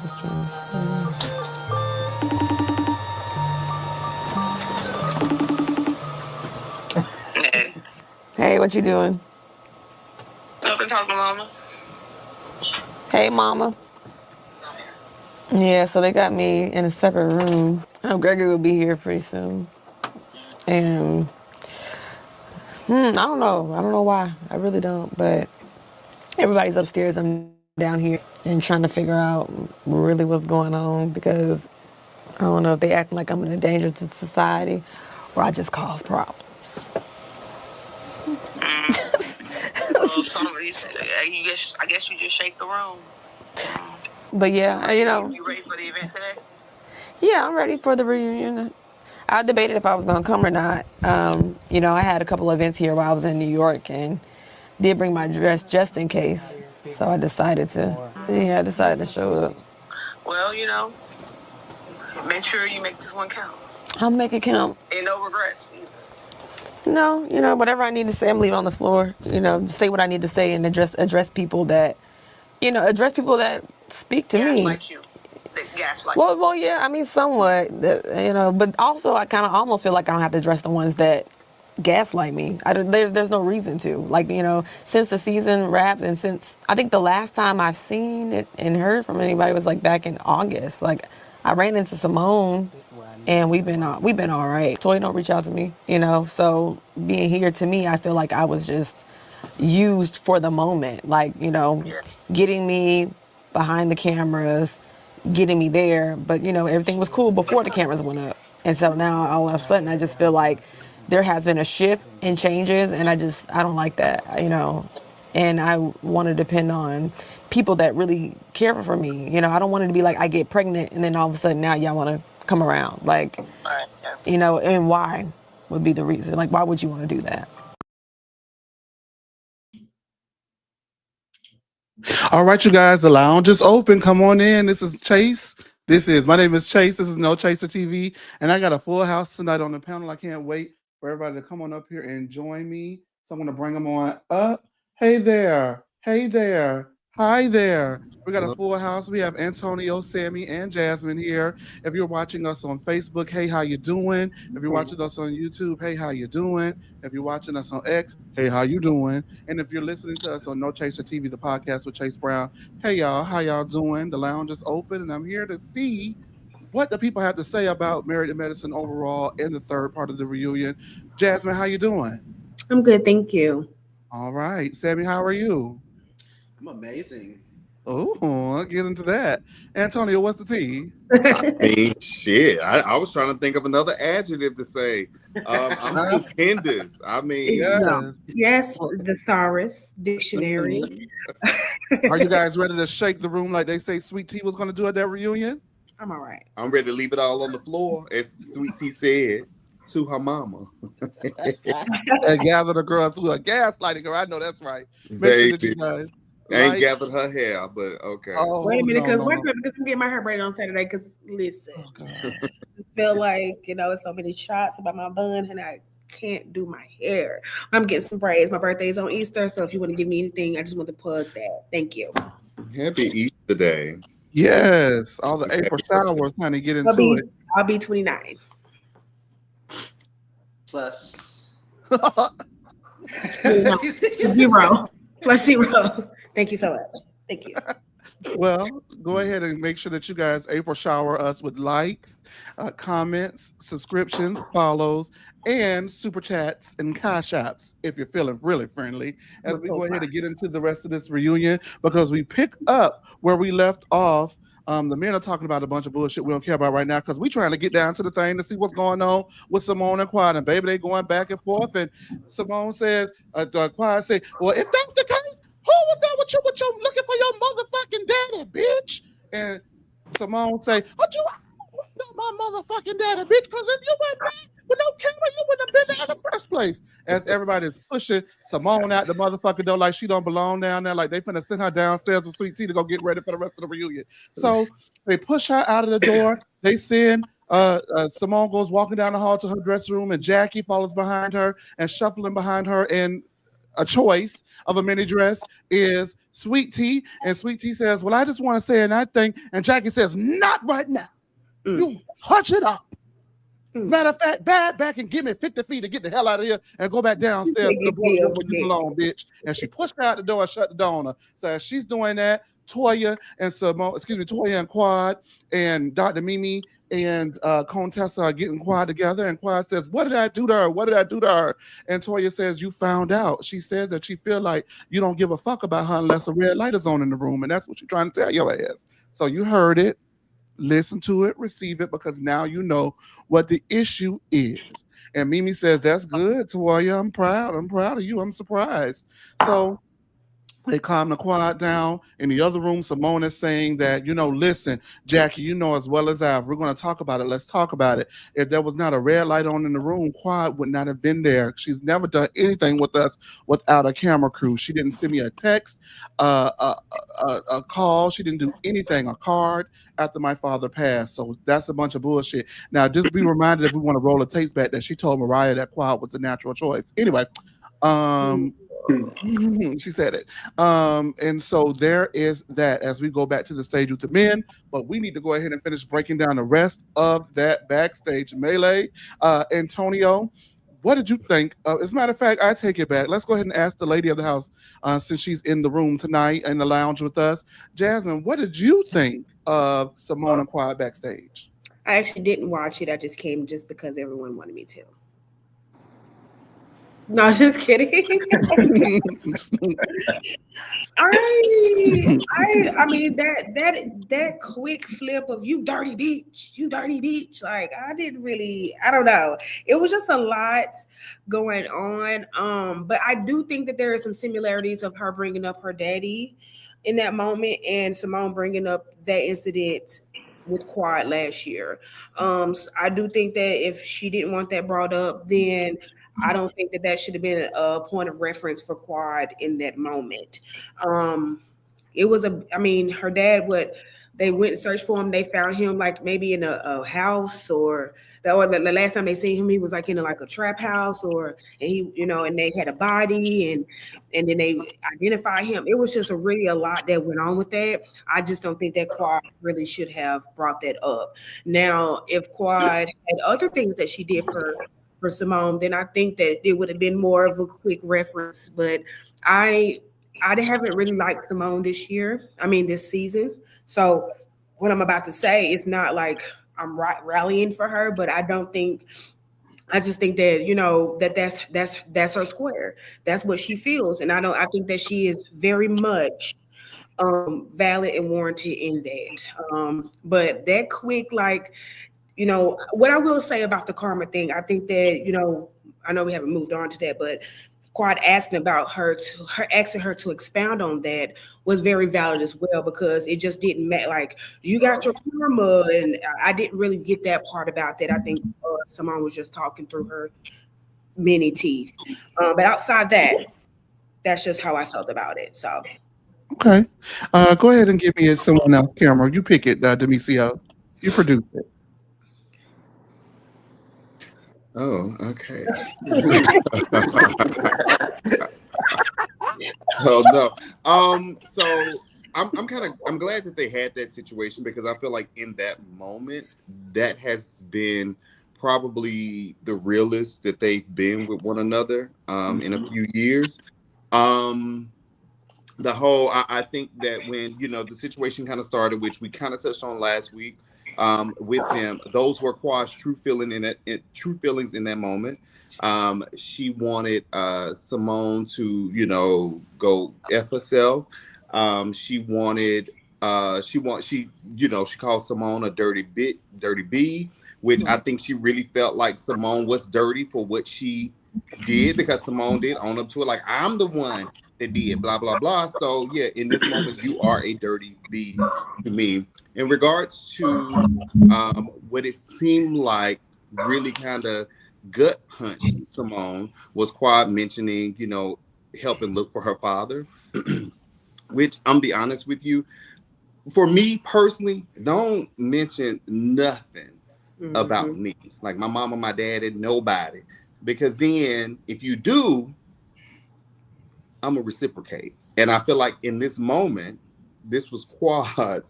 Just trying to see. Hey, what you doing? Nothing, talking to mama. Hey, mama. Yeah, so they got me in a separate room. Gregory will be here pretty soon. And I don't know. I don't know why. I really don't. But everybody's upstairs. I'm down here and trying to figure out really what's going on because I don't know if they acting like I'm a danger to society or I just cause problems. Well, I guess you just shake the room. But yeah, you ready for the event today? Yeah, I'm ready for the reunion. I debated if I was going to come or not. I had a couple of events here while I was in New York and did bring my dress just in case. So I decided to show up. Well, make sure you make this one count. I'll make it count. And no regrets either. No, whatever I need to say, I'm leaving on the floor. Say what I need to say and address people that speak to me. Gaslight you. Gaslight. Well, yeah. I mean, somewhat. But also, I kind of almost feel like I don't have to address the ones that gaslight me. There's no reason to. Like, since the season wrapped and since I think the last time I've seen it and heard from anybody was like back in August. Like, I ran into Simone. And we've been all right. Toy don't reach out to me, So being here to me, I feel like I was just used for the moment. Like, getting me behind the cameras, getting me there. But, everything was cool before the cameras went up. And so now all of a sudden I just feel like there has been a shift and changes. And I don't like that, And I want to depend on people that really care for me. I don't want it to be like I get pregnant and then all of a sudden now y'all want to come around. Like, and why would be the reason. Like, why would you want to do that? All right, you guys, the lounge is open. Come on in. This is Chase. My name is Chase. This is No Chaser TV. And I got a full house tonight on the panel. I can't wait for everybody to come on up here and join me. So I'm going to bring them on up. Hey there. Hey there. Hi there. We got a full house. We have Antonio, Sammy, and Jasmine here. If you're watching us on Facebook, hey, how you doing? If you're watching us on YouTube, hey, how you doing? If you're watching us on X, hey, how you doing? And if you're listening to us on No Chaser TV, the podcast with Chase Brown, hey, y'all, how y'all doing? The lounge is open, and I'm here to see what the people have to say about Married to Medicine overall in the third part of the reunion. Jasmine, how you doing? I'm good, thank you. All right. Sammy, how are you? I'm amazing. Oh, I'll get into that. Antonio, what's the tea? I mean, shit. I was trying to think of another adjective to say. I'm stupendous. I mean, yes, thesaurus dictionary. Are you guys ready to shake the room like they say Sweet Tea was going to do at that reunion? I'm all right. I'm ready to leave it all on the floor, as Sweet Tea said to her mama. And gather the girl to a gaslighting her. I know that's right. Make sure that you guys. I ain't gathered her hair, but okay. Oh, wait a minute, because I'm getting my hair braided on Saturday. Because listen, I feel like it's so many shots about my bun, and I can't do my hair. I'm getting some braids. My birthday's on Easter, so if you want to give me anything, I just want to plug that. Thank you. Happy Easter Day. Yes, all the April showers, honey. Get into it. I'll be 29. Plus 0. Plus 0. Thank you so much. Thank you. Well, go ahead and make sure that you guys April shower us with likes, comments, subscriptions, follows, and super chats and cash apps if you're feeling really friendly. As we go ahead and get into the rest of this reunion, because we pick up where we left off. The men are talking about a bunch of bullshit we don't care about right now because we're trying to get down to the thing to see what's going on with Simone and Quad. And baby, they going back and forth. And Simone says, Quad say, well, if that's the case, who was that with you looking for your motherfucking daddy, bitch? And Simone say, what you not my motherfucking daddy, bitch, because if you weren't me with no camera, you wouldn't have been there in the first place. As everybody's pushing Simone out the motherfucking door like she don't belong down there, like they finna send her downstairs with Sweet Tea to go get ready for the rest of the reunion. So they push her out of the door. They send Simone goes walking down the hall to her dressing room, and Jackie follows behind her and shuffling behind her. And a choice of a mini dress is Sweet Tea, and Sweet Tea says, "Well, I just want to say another thing," and Jackie says, "Not right now. You touch it up. Matter of fact, back and give me 50 feet to get the hell out of here and go back downstairs to the boardroom where you belong, bitch." And she pushed her out the door and shut the door on her. So as she's doing that, Toya and Quad and Dr. Mimi and Contessa are getting Quad together, and Quad says, "What did I do to her? What did I do to her?" And Toya says, "You found out." She says that she feel like you don't give a fuck about her unless a red light is on in the room, and that's what you're trying to tell your ass. So you heard it. Listen to it, receive it, because now you know what the issue is. And Mimi says, "That's good, Toya. I'm proud. I'm proud of you. I'm surprised." So they calm the Quad down. In the other room, Simone is saying that, listen, Jackie, you know as well as I, if we're going to talk about it, let's talk about it. If there was not a red light on in the room, Quad would not have been there. She's never done anything with us without a camera crew. She didn't send me a text, a call. She didn't do anything, a card after my father passed. So that's a bunch of bullshit. Now, just be reminded, if we want to roll the tapes back, that she told Mariah that Quad was a natural choice. Anyway, she said it. And so there is that as we go back to the stage with the men, but we need to go ahead and finish breaking down the rest of that backstage melee. Antonio, what did you think? As a matter of fact, I take it back. Let's go ahead and ask the lady of the house, since she's in the room tonight in the lounge with us. Jasmine, what did you think of Simone and Quad backstage? I actually didn't watch it. I just came just because everyone wanted me to. No, just kidding. I mean that quick flip of "you dirty bitch," like I don't know. It was just a lot going on. But I do think that there are some similarities of her bringing up her daddy in that moment and Simone bringing up that incident with Quad last year. So I do think that if she didn't want that brought up, then I don't think that should have been a point of reference for Quad in that moment. It was her dad, they went and searched for him. They found him like maybe in a house, or the last time they seen him, he was like in a trap house, and they had a body, and then they identified him. It was just really a lot that went on with that. I just don't think that Quad really should have brought that up. Now, if Quad had other things that she did for Simone, then I think that it would have been more of a quick reference. But I haven't really liked Simone this season. So what I'm about to say is not like I'm rallying for her, but I just think that that's her square. That's what she feels. And I think that she is very much valid and warranted in that. But that quick, what I will say about the karma thing, I think that, I know we haven't moved on to that, but Quad asking asking her to expound on that was very valid as well, because it just didn't matter. Like, you got your karma, and I didn't really get that part about that. I think Simone was just talking through her many teeth. But outside that, that's just how I felt about it. So. Okay. Go ahead and give me someone else camera. You pick it, Demisio. You produce it. Oh, okay. Oh no. So I'm glad that they had that situation, because I feel like in that moment, that has been probably the realest that they've been with one another in a few years. I think that when the situation kind of started, which we kind of touched on last week, with them, those were Quad's true feelings in that moment. She wanted Simone to go F herself. She called Simone a dirty bee, which I think she really felt like Simone was dirty for what she did, because Simone did own up to it, like, I'm the one that did blah blah blah. So yeah, in this moment, you are a dirty bee to me. In regards to what it seemed like really kind of gut punched Simone was Quad mentioning, helping look for her father, which I'm be honest with you, for me personally, don't mention nothing about me, like my mama, my dad, and nobody, because then if you do, I'm gonna reciprocate. And I feel like in this moment, this was Quad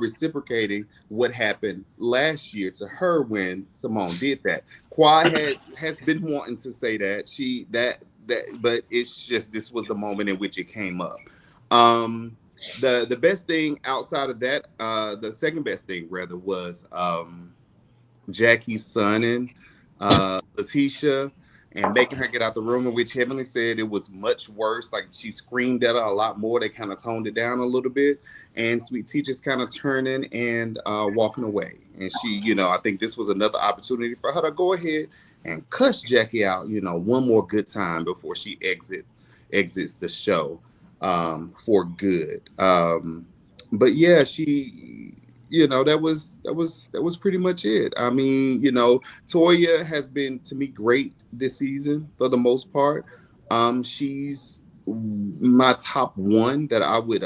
reciprocating what happened last year to her when Simone did that. Quad has been wanting to say that but it's just this was the moment in which it came up. The best thing outside of that, the second best thing rather was Jackie's son and Letitia and making her get out the room, in which Heavenly said it was much worse. Like she screamed at her a lot more. They kind of toned it down a little bit. And Sweet Tea just kind of turning and walking away. And she, I think this was another opportunity for her to go ahead and cuss Jackie out, one more good time before she exits the show for good. But yeah, she that was pretty much it. I mean, Toya has been to me great this season for the most part. She's my top one that I would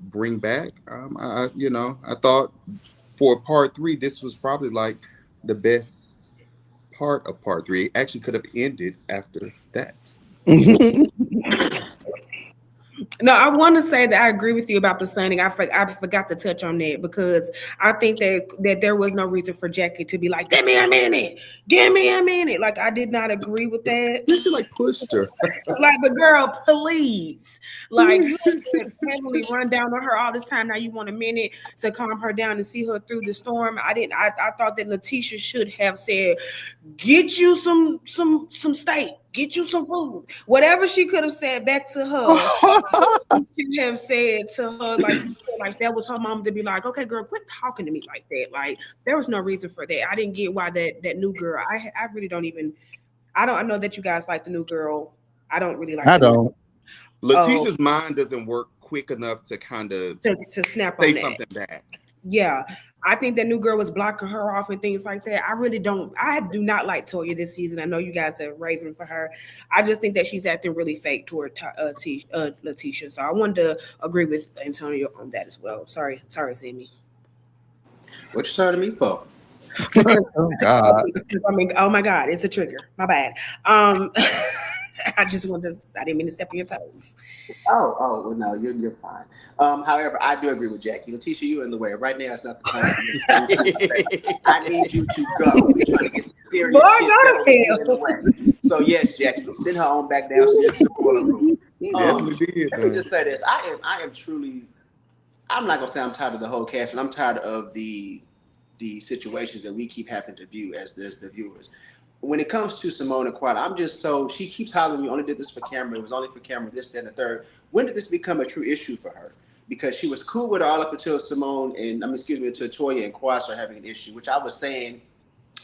bring back. I thought for part 3 this was probably like the best part of part 3. It actually could have ended after that. No, I want to say that I agree with you about the sunning. I forgot to touch on that because I think that there was no reason for Jackie to be like, give me a minute. Like, I did not agree with that. She like pushed her. Like, but girl, please. Like, you heavily run down on her all this time. Now you want a minute to calm her down and see her through the storm. I thought that Letitia should have said, get you some steak. Get you some food. Whatever she could have said back to her, she should have said to her like that was her mom to be like, okay, girl, quit talking to me like that. Like there was no reason for that. I didn't get why that new girl. I really don't even. I know that you guys like the new girl. I don't really like. I don't. Letitia's mind doesn't work quick enough to kind of to snap say on that. something back. Yeah, I think that new girl was blocking her off and things like that. I do not like Toya this season. I know you guys are raving for her. I just think that she's acting really fake toward Letitia. So I wanted to agree with Antonio on that as well. Sorry, Sammy. What you sorry to me for? Oh God. I mean, oh my God, it's a trigger. My bad. I didn't mean to step on your toes. Oh, well, no, you're fine. However, I do agree with Jackie. Letitia, you're in the way. Right now, it's not the time. I need you to go. We're trying to get some serious shit in the way. So yes, Jackie, send her on back down. She's in the corner room. Let me just say this. I am truly. I'm not gonna say I'm tired of the whole cast, but I'm tired of the situations that we keep having to view as the viewers. When it comes to Simone and Quad, she keeps hollering, you only did this for camera. It was only for camera, this, that, and the third. When did this become a true issue for her? Because she was cool with it all up until until Toya and Quad started having an issue, which I was saying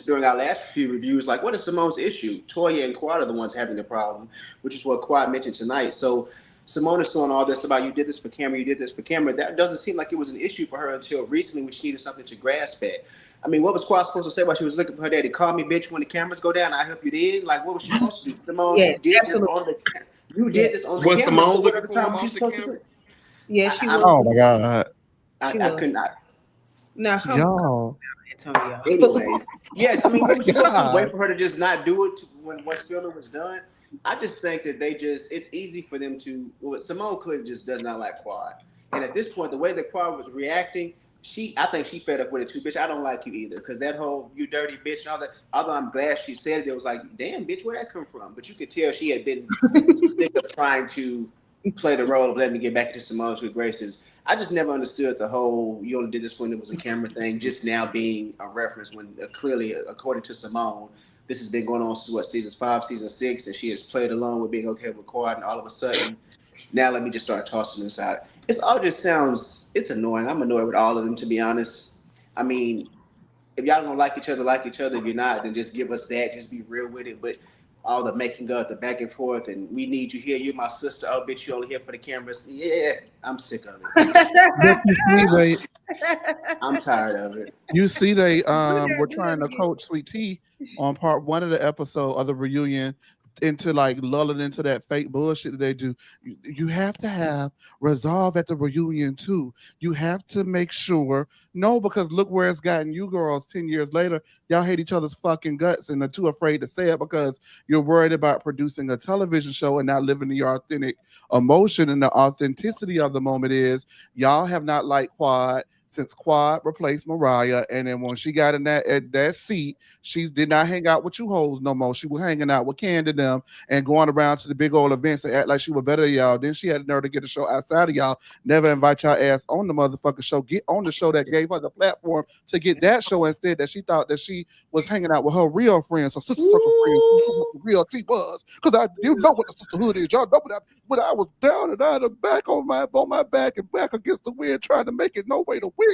during our last few reviews, like, what is Simone's issue? Toya and Quad are the ones having the problem, which is what Quad mentioned tonight. So Simone is doing all this about you did this for camera. That doesn't seem like it was an issue for her until recently when she needed something to grasp at. I mean, what was Quad supposed to say while she was looking for her daddy? Call me bitch when the cameras go down. I help you then. Like, what was she supposed to do? Simone, yes, you did this on the was camera. Simone so looking for him off the camera? Yeah, she was. Oh my God. I could not. No, Y'all. Antonio. Anyways, yes, I mean, what was she supposed to wait for her to just not do it when once filming was done? I just think that it's easy for them to. Well, Simone clearly just does not like Quad, and at this point, the way that Quad was reacting, I think she fed up with it too, bitch. I don't like you either, because that whole "you dirty bitch" and all that. Although I'm glad she said it, it was like, damn, bitch, where that come from? But you could tell she had been sick of trying to play the role of letting me get back into Simone's good graces. I just never understood the whole "you only did this when it was a camera" thing, just now being a reference when clearly, according to Simone, this has been going on since season 5, season 6, and she has played along with being okay with Quad, and all of a sudden, now let me just start tossing this out. It's annoying. I'm annoyed with all of them, to be honest. I mean, if y'all don't like each other. If you're not, then just give us that. Just be real with it. But all the making up, the back and forth, and we need you here. You're my sister. Oh, bitch, you only here for the cameras. Yeah, I'm sick of it. I'm tired of it. You see, they were trying to coach Sweet Tea on part 1 of the episode of the reunion into like lulling into that fake bullshit that they do. You have to have resolve at the reunion too. You have to make sure no, because look where it's gotten you girls 10 years later. Y'all hate each other's fucking guts and are too afraid to say it because you're worried about producing a television show and not living in your authentic emotion. And the authenticity of the moment is y'all have not liked Quad since Quad replaced Mariah. And then when she got in that seat, she did not hang out with you hoes no more. She was hanging out with Candy them and going around to the big old events and act like she was better than y'all. Then she had the nerve to get a show outside of y'all, never invite y'all ass on the motherfucking show. Get on the show that gave her the platform to get that show instead that she thought that she was hanging out with her real friends, her sister circle friends, what the real tea was. Because you know what the sisterhood is. Y'all know what I was down and out and back on my back and back against the wind trying to make it no way to win.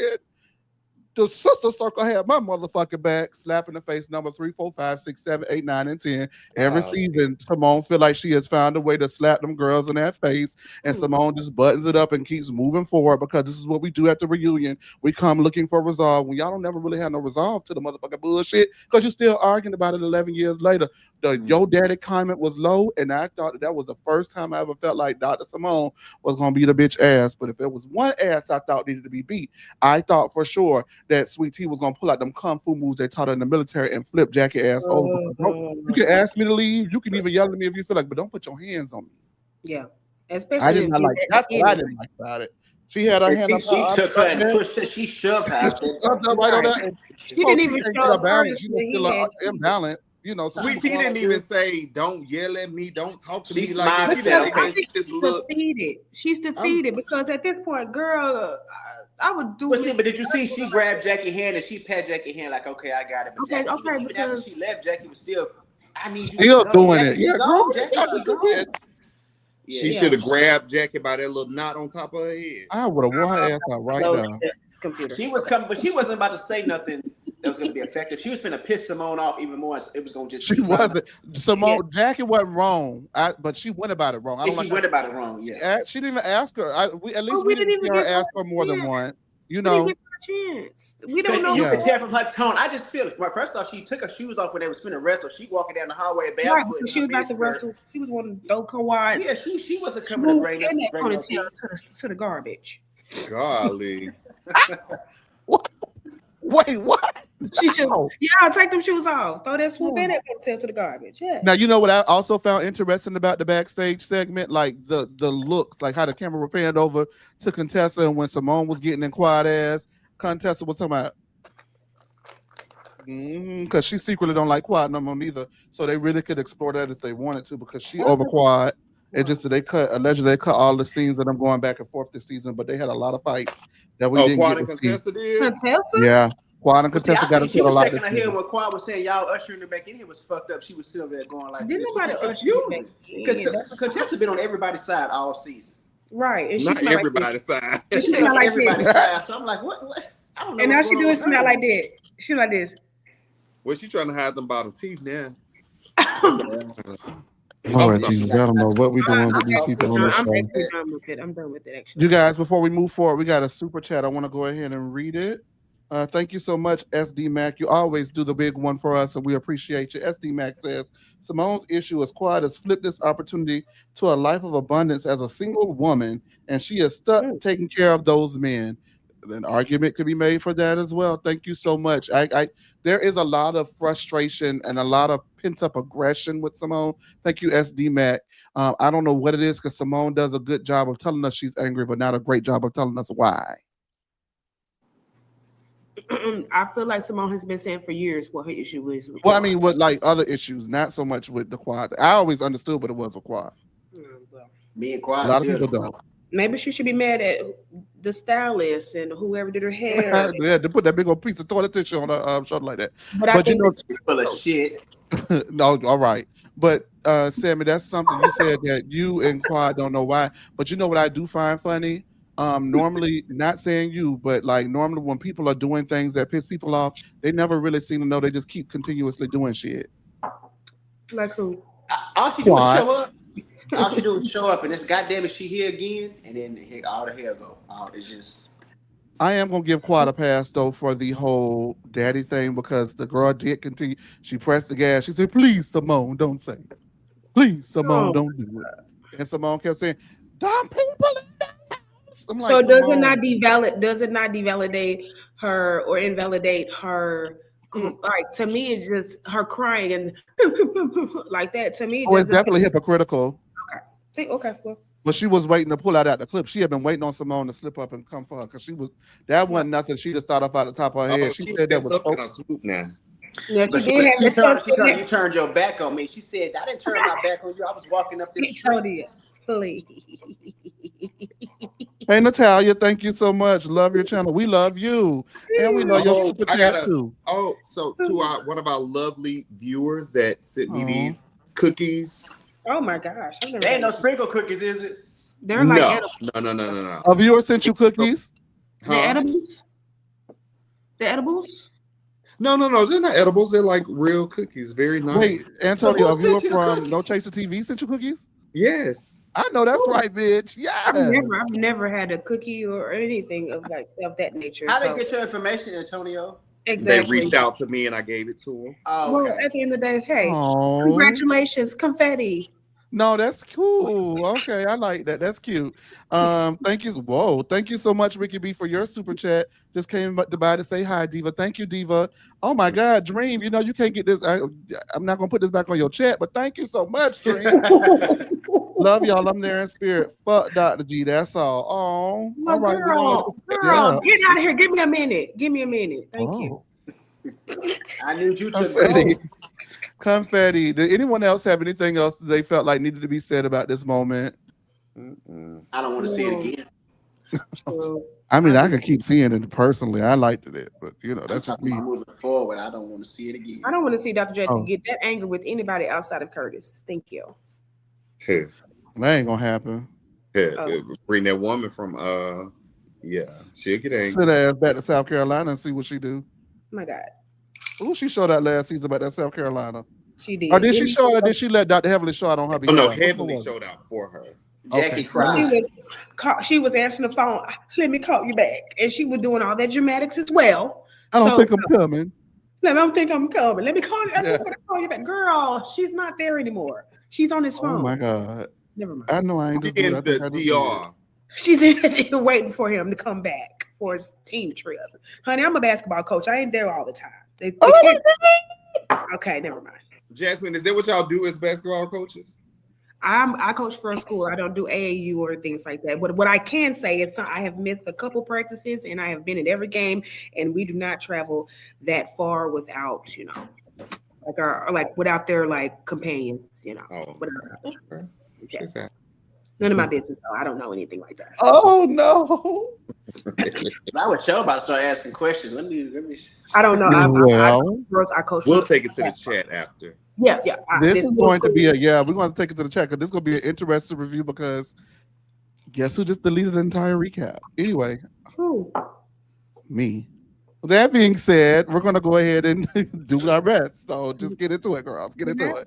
The sister circle had my motherfucking back, slapping the face number 3, 4, 5, 6, 7, 8, 9, and 10. Every season, Simone feel like she has found a way to slap them girls in that face, and Simone just buttons it up and keeps moving forward because this is what we do at the reunion. We come looking for resolve. When y'all don't never really have no resolve to the motherfucking bullshit because you're still arguing about it 11 years later. The Yo Daddy comment was low, and I thought that was the first time I ever felt like Dr. Simone was going to be the bitch ass. But if it was one ass I thought needed to be beat, I thought for sure that Sweet Tea was going to pull out them kung fu moves they taught her in the military and flip Jackie ass over. You can ask me to leave. You can even yell at me if you feel like, but don't put your hands on me. Yeah. Especially I did not like that's what I didn't like about it. She had her hand up. She took her and pushed her. She shoved her. Right on that. She didn't even show her balance. She was still imbalanced. You know, Sweet Tea didn't even say, "Don't yell at me, don't talk to me like that." She's defeated because at this point, girl, I would do. But did you see? She grabbed Jackie's hand and she pat Jackie's hand like, "Okay, I got it." But Jackie, even after she left, Jackie was still. I need you. Still doing it. Yeah, She should have grabbed Jackie by that little knot on top of her head. I would have wore her ass out right now. She was coming, but she wasn't about to say nothing that was going to be effective. She was finna piss Simone off even more. It was going to just. She wasn't. Simone, Jackie wasn't wrong, but she went about it wrong. She went about it wrong. Yeah. She didn't even ask her. We didn't see her ask her more than one. You know. Chance. We don't know. You can tell from her tone. I just feel it. First off, she took her shoes off when they was finna wrestle. She walking down the hallway barefoot. Right, she was about to wrestle. She was one of those quads. Yeah, she wasn't coming to bring to the garbage. Golly. What? Wait, what? She just take them shoes off. Throw that swoop in that ponytail to the garbage. Yeah. Now you know what I also found interesting about the backstage segment, like the looks, like how the camera panned over to Contessa, and when Simone was getting in Quad ass, Contessa was talking about because she secretly don't like Quad no more neither. So they really could explore that if they wanted to because she over Quad. It's just that allegedly they cut all the scenes of them going back and forth this season, but they had a lot of fights that we didn't Quad get and to see. Contessa did? Contessa? Yeah. Quad and Contessa got into a lot of here when Quad was saying y'all ushering her back in here was fucked up. She was still there going like didn't nobody confused because Contessa been on everybody's side all season. Right. And not everybody's side. She's on everybody's side. So I'm like, what? I don't know. And now she doing smell like that. She like this. Well, she trying to hide them bottom teeth now. Lord Jesus, I don't know what we're doing with these people on the show. I'm done with it, actually. You guys, before we move forward, we got a super chat. I want to go ahead and read it. Thank you so much, SD Mac. You always do the big one for us, and we appreciate you. SD Mac says, Simone's issue is Quad has flipped this opportunity to a life of abundance as a single woman, and she is stuck taking care of those men. An argument could be made for that as well. Thank you so much. There is a lot of frustration and a lot of pent-up aggression with Simone. Thank you, SD Mac. I don't know what it is because Simone does a good job of telling us she's angry, but not a great job of telling us why. I feel like Simone has been saying for years what her issue is. Well, I mean, with like other issues, not so much with the Quad. I always understood what it was with Quad. Me and Quad. A lot of people don't. Maybe she should be mad at the stylist and whoever did her hair. Yeah, to put that big old piece of toilet tissue on her shoulder like that. But you know, she's full of shit. No, all right. But Sammy, that's something you said that you and Quad don't know why. But you know what I do find funny? Normally, not saying you, but like normally when people are doing things that piss people off, they never really seem to know. They just keep continuously doing shit. Like who? All she do is show up. All she do is show up, and it's goddamn it, she here again, and then all the hair go. It's just. I am gonna give Quad a pass though for the whole daddy thing because the girl did continue. She pressed the gas. She said, "Please, Simone, don't say it." Please, Simone, Oh. don't do it. And Simone kept saying, "Dumb people in the house." I'm So like, does it Simone, not devalidate her or invalidate her? Like to me, it's just her crying and like that. To me, it oh, it's doesn't. definitely hypocritical. Okay, well, But she was waiting to pull out the clip. She had been waiting on Simone to slip up and come for her because that wasn't nothing. She just thought off out the top of her head. Oh, She she said that been was up in a swoop now. yeah, But she did have that. you turned your back on me. She said, I didn't turn my back on you. I was walking up the Victoria, streets. please. Hey Natalia, thank you so much. Love your channel. We love you. And we love your Oh, super I chat gotta. too. Oh, so to one of our lovely viewers that sent me Aw. these cookies. Oh my gosh, I've never There ain't had no sprinkle cookies, is it? they're like No, edibles. no. A viewer sent you cookies? The edibles. The edibles. No. They're not edibles. They're like real cookies. Very nice. Wait, Antonio, who a viewer sent you the from cookies? No Chaser TV sent you cookies? Yes. I know that's right, bitch. I've Yeah. never had a cookie or anything of that nature. How so. they get your information, Antonio? Exactly. They reached out to me and I gave it to them. Oh, Well, okay. at the end of the day, hey, Oh. congratulations, confetti. No, that's cool. Okay, I like that. That's cute. Thank you. Whoa, thank you so much, Ricky B, for your super chat. Just came by to say hi, Diva. Thank you, Diva. Oh my God, Dream. You know you can't get this. I'm not gonna put this back on your chat, but thank you so much, Dream. Love y'all. I'm there in spirit. Fuck Dr. G. That's all. Oh, My all right. girl, get out of here. Give me a minute. Thank you. I need you to Confetti. go. Confetti. Did anyone else have anything else that they felt like needed to be said about this moment? I don't want to see it again. I mean, I could keep seeing it personally. I liked it, but that's just me. Moving forward, I don't want to see it again. I don't want to see Dr. J get that angry with anybody outside of Curtis. Thank you. That ain't gonna happen. Bring that woman from she'll get angry. Sit her ass back to South Carolina and see what she do. My God. Oh, she showed out last season about that South Carolina. She did. Or did she show it? Or did she let Dr. Heavily show out on her behalf? No, Heavily showed out for her. Jackie cried. She was answering the phone. Let me call you back, and she was doing all that dramatics as well. I don't think I'm coming. I don't think I'm coming. Let me call you. I'm just gonna call you back, girl. She's not there anymore. She's on his phone. Oh my God. Never mind. I know I ain't just in the DR. She's in waiting for him to come back for his team trip. Honey, I'm a basketball coach. I ain't there all the time. Okay, never mind. Jasmine, is that what y'all do as basketball coaches? I coach for a school. I don't do AAU or things like that. But what I can say is I have missed a couple practices and I have been at every game, and we do not travel that far without, without their companions, whatever. Yeah. None of my business though. I don't know anything like that. Oh no. I was sure about to start asking questions. Let me. I don't know. I coach. We'll take it to the chat after. Yeah. This is going to be we're going to take it to the chat because this is going to be an interesting review because guess who just deleted the entire recap? Anyway. Who? Me. That being said, we're going to go ahead and do our best. So just get into it, girls. Get into it.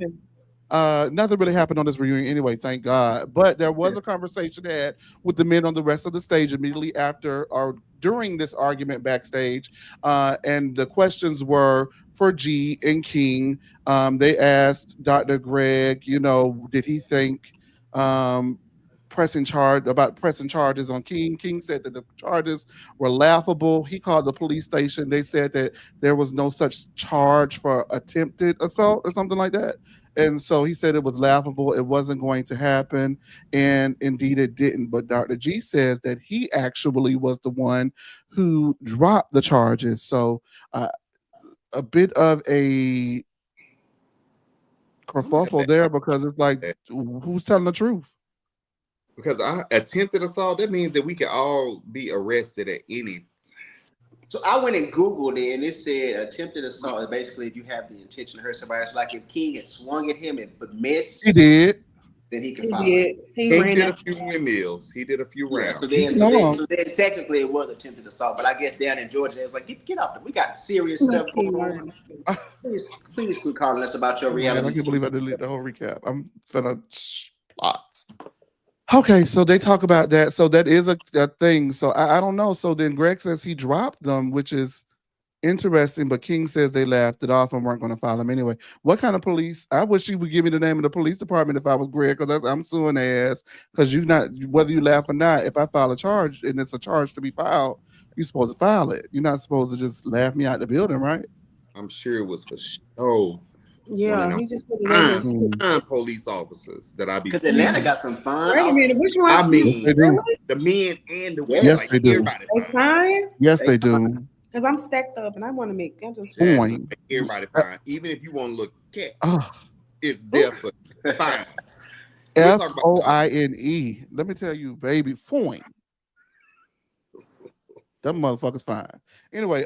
Nothing really happened on this reunion anyway, thank God. But there was a conversation had with the men on the rest of the stage immediately after or during this argument backstage. And the questions were for G and King. They asked Dr. Greg, did he think pressing charges on King. King said that the charges were laughable. He called the police station. They said that there was no such charge for attempted assault or something like that. And so he said it was laughable. It wasn't going to happen. And indeed it didn't. But Dr. G says that he actually was the one who dropped the charges. So a bit of a kerfuffle there because it's like, who's telling the truth? Because attempted assault, that means that we can all be arrested at any. So I went and Googled it, and it said attempted assault is basically if you have the intention to hurt somebody. It's like if King had swung at him but missed. He did. Then he could follow. He did a few windmills. He did a few rounds. So then technically it was attempted assault. But I guess down in Georgia, they was like, get off. We got serious stuff going on. Please quit calling us about your reality. I can't believe I deleted the whole recap. I'm finna plot. Okay, so they talk about that. So that is a thing. So I don't know. So then Greg says he dropped them, which is Interesting, but King says they laughed it off and weren't going to file him anyway. What kind of police? I wish you would give me the name of the police department if I was Greg, because I'm suing their ass. Because you not, whether you laugh or not, if I file a charge and it's a charge to be filed, you're supposed to file it. You're not supposed to just laugh me out the building, right? I'm sure it was for show. Yeah, he just put it fine police officers that I be Because seeing. Atlanta got some fine. Wait a minute, which one? I mean, Yes, they do. the men and the women. Yes, like, they do. everybody They fine? Yes, they do. Because I'm stacked up and I want to make. I'm just Fine. Everybody fine. Even if you want to look cat, Ugh. it's there for fine. F-O-I-N-E. Let me tell you, baby, fine. Them motherfuckers fine. Anyway,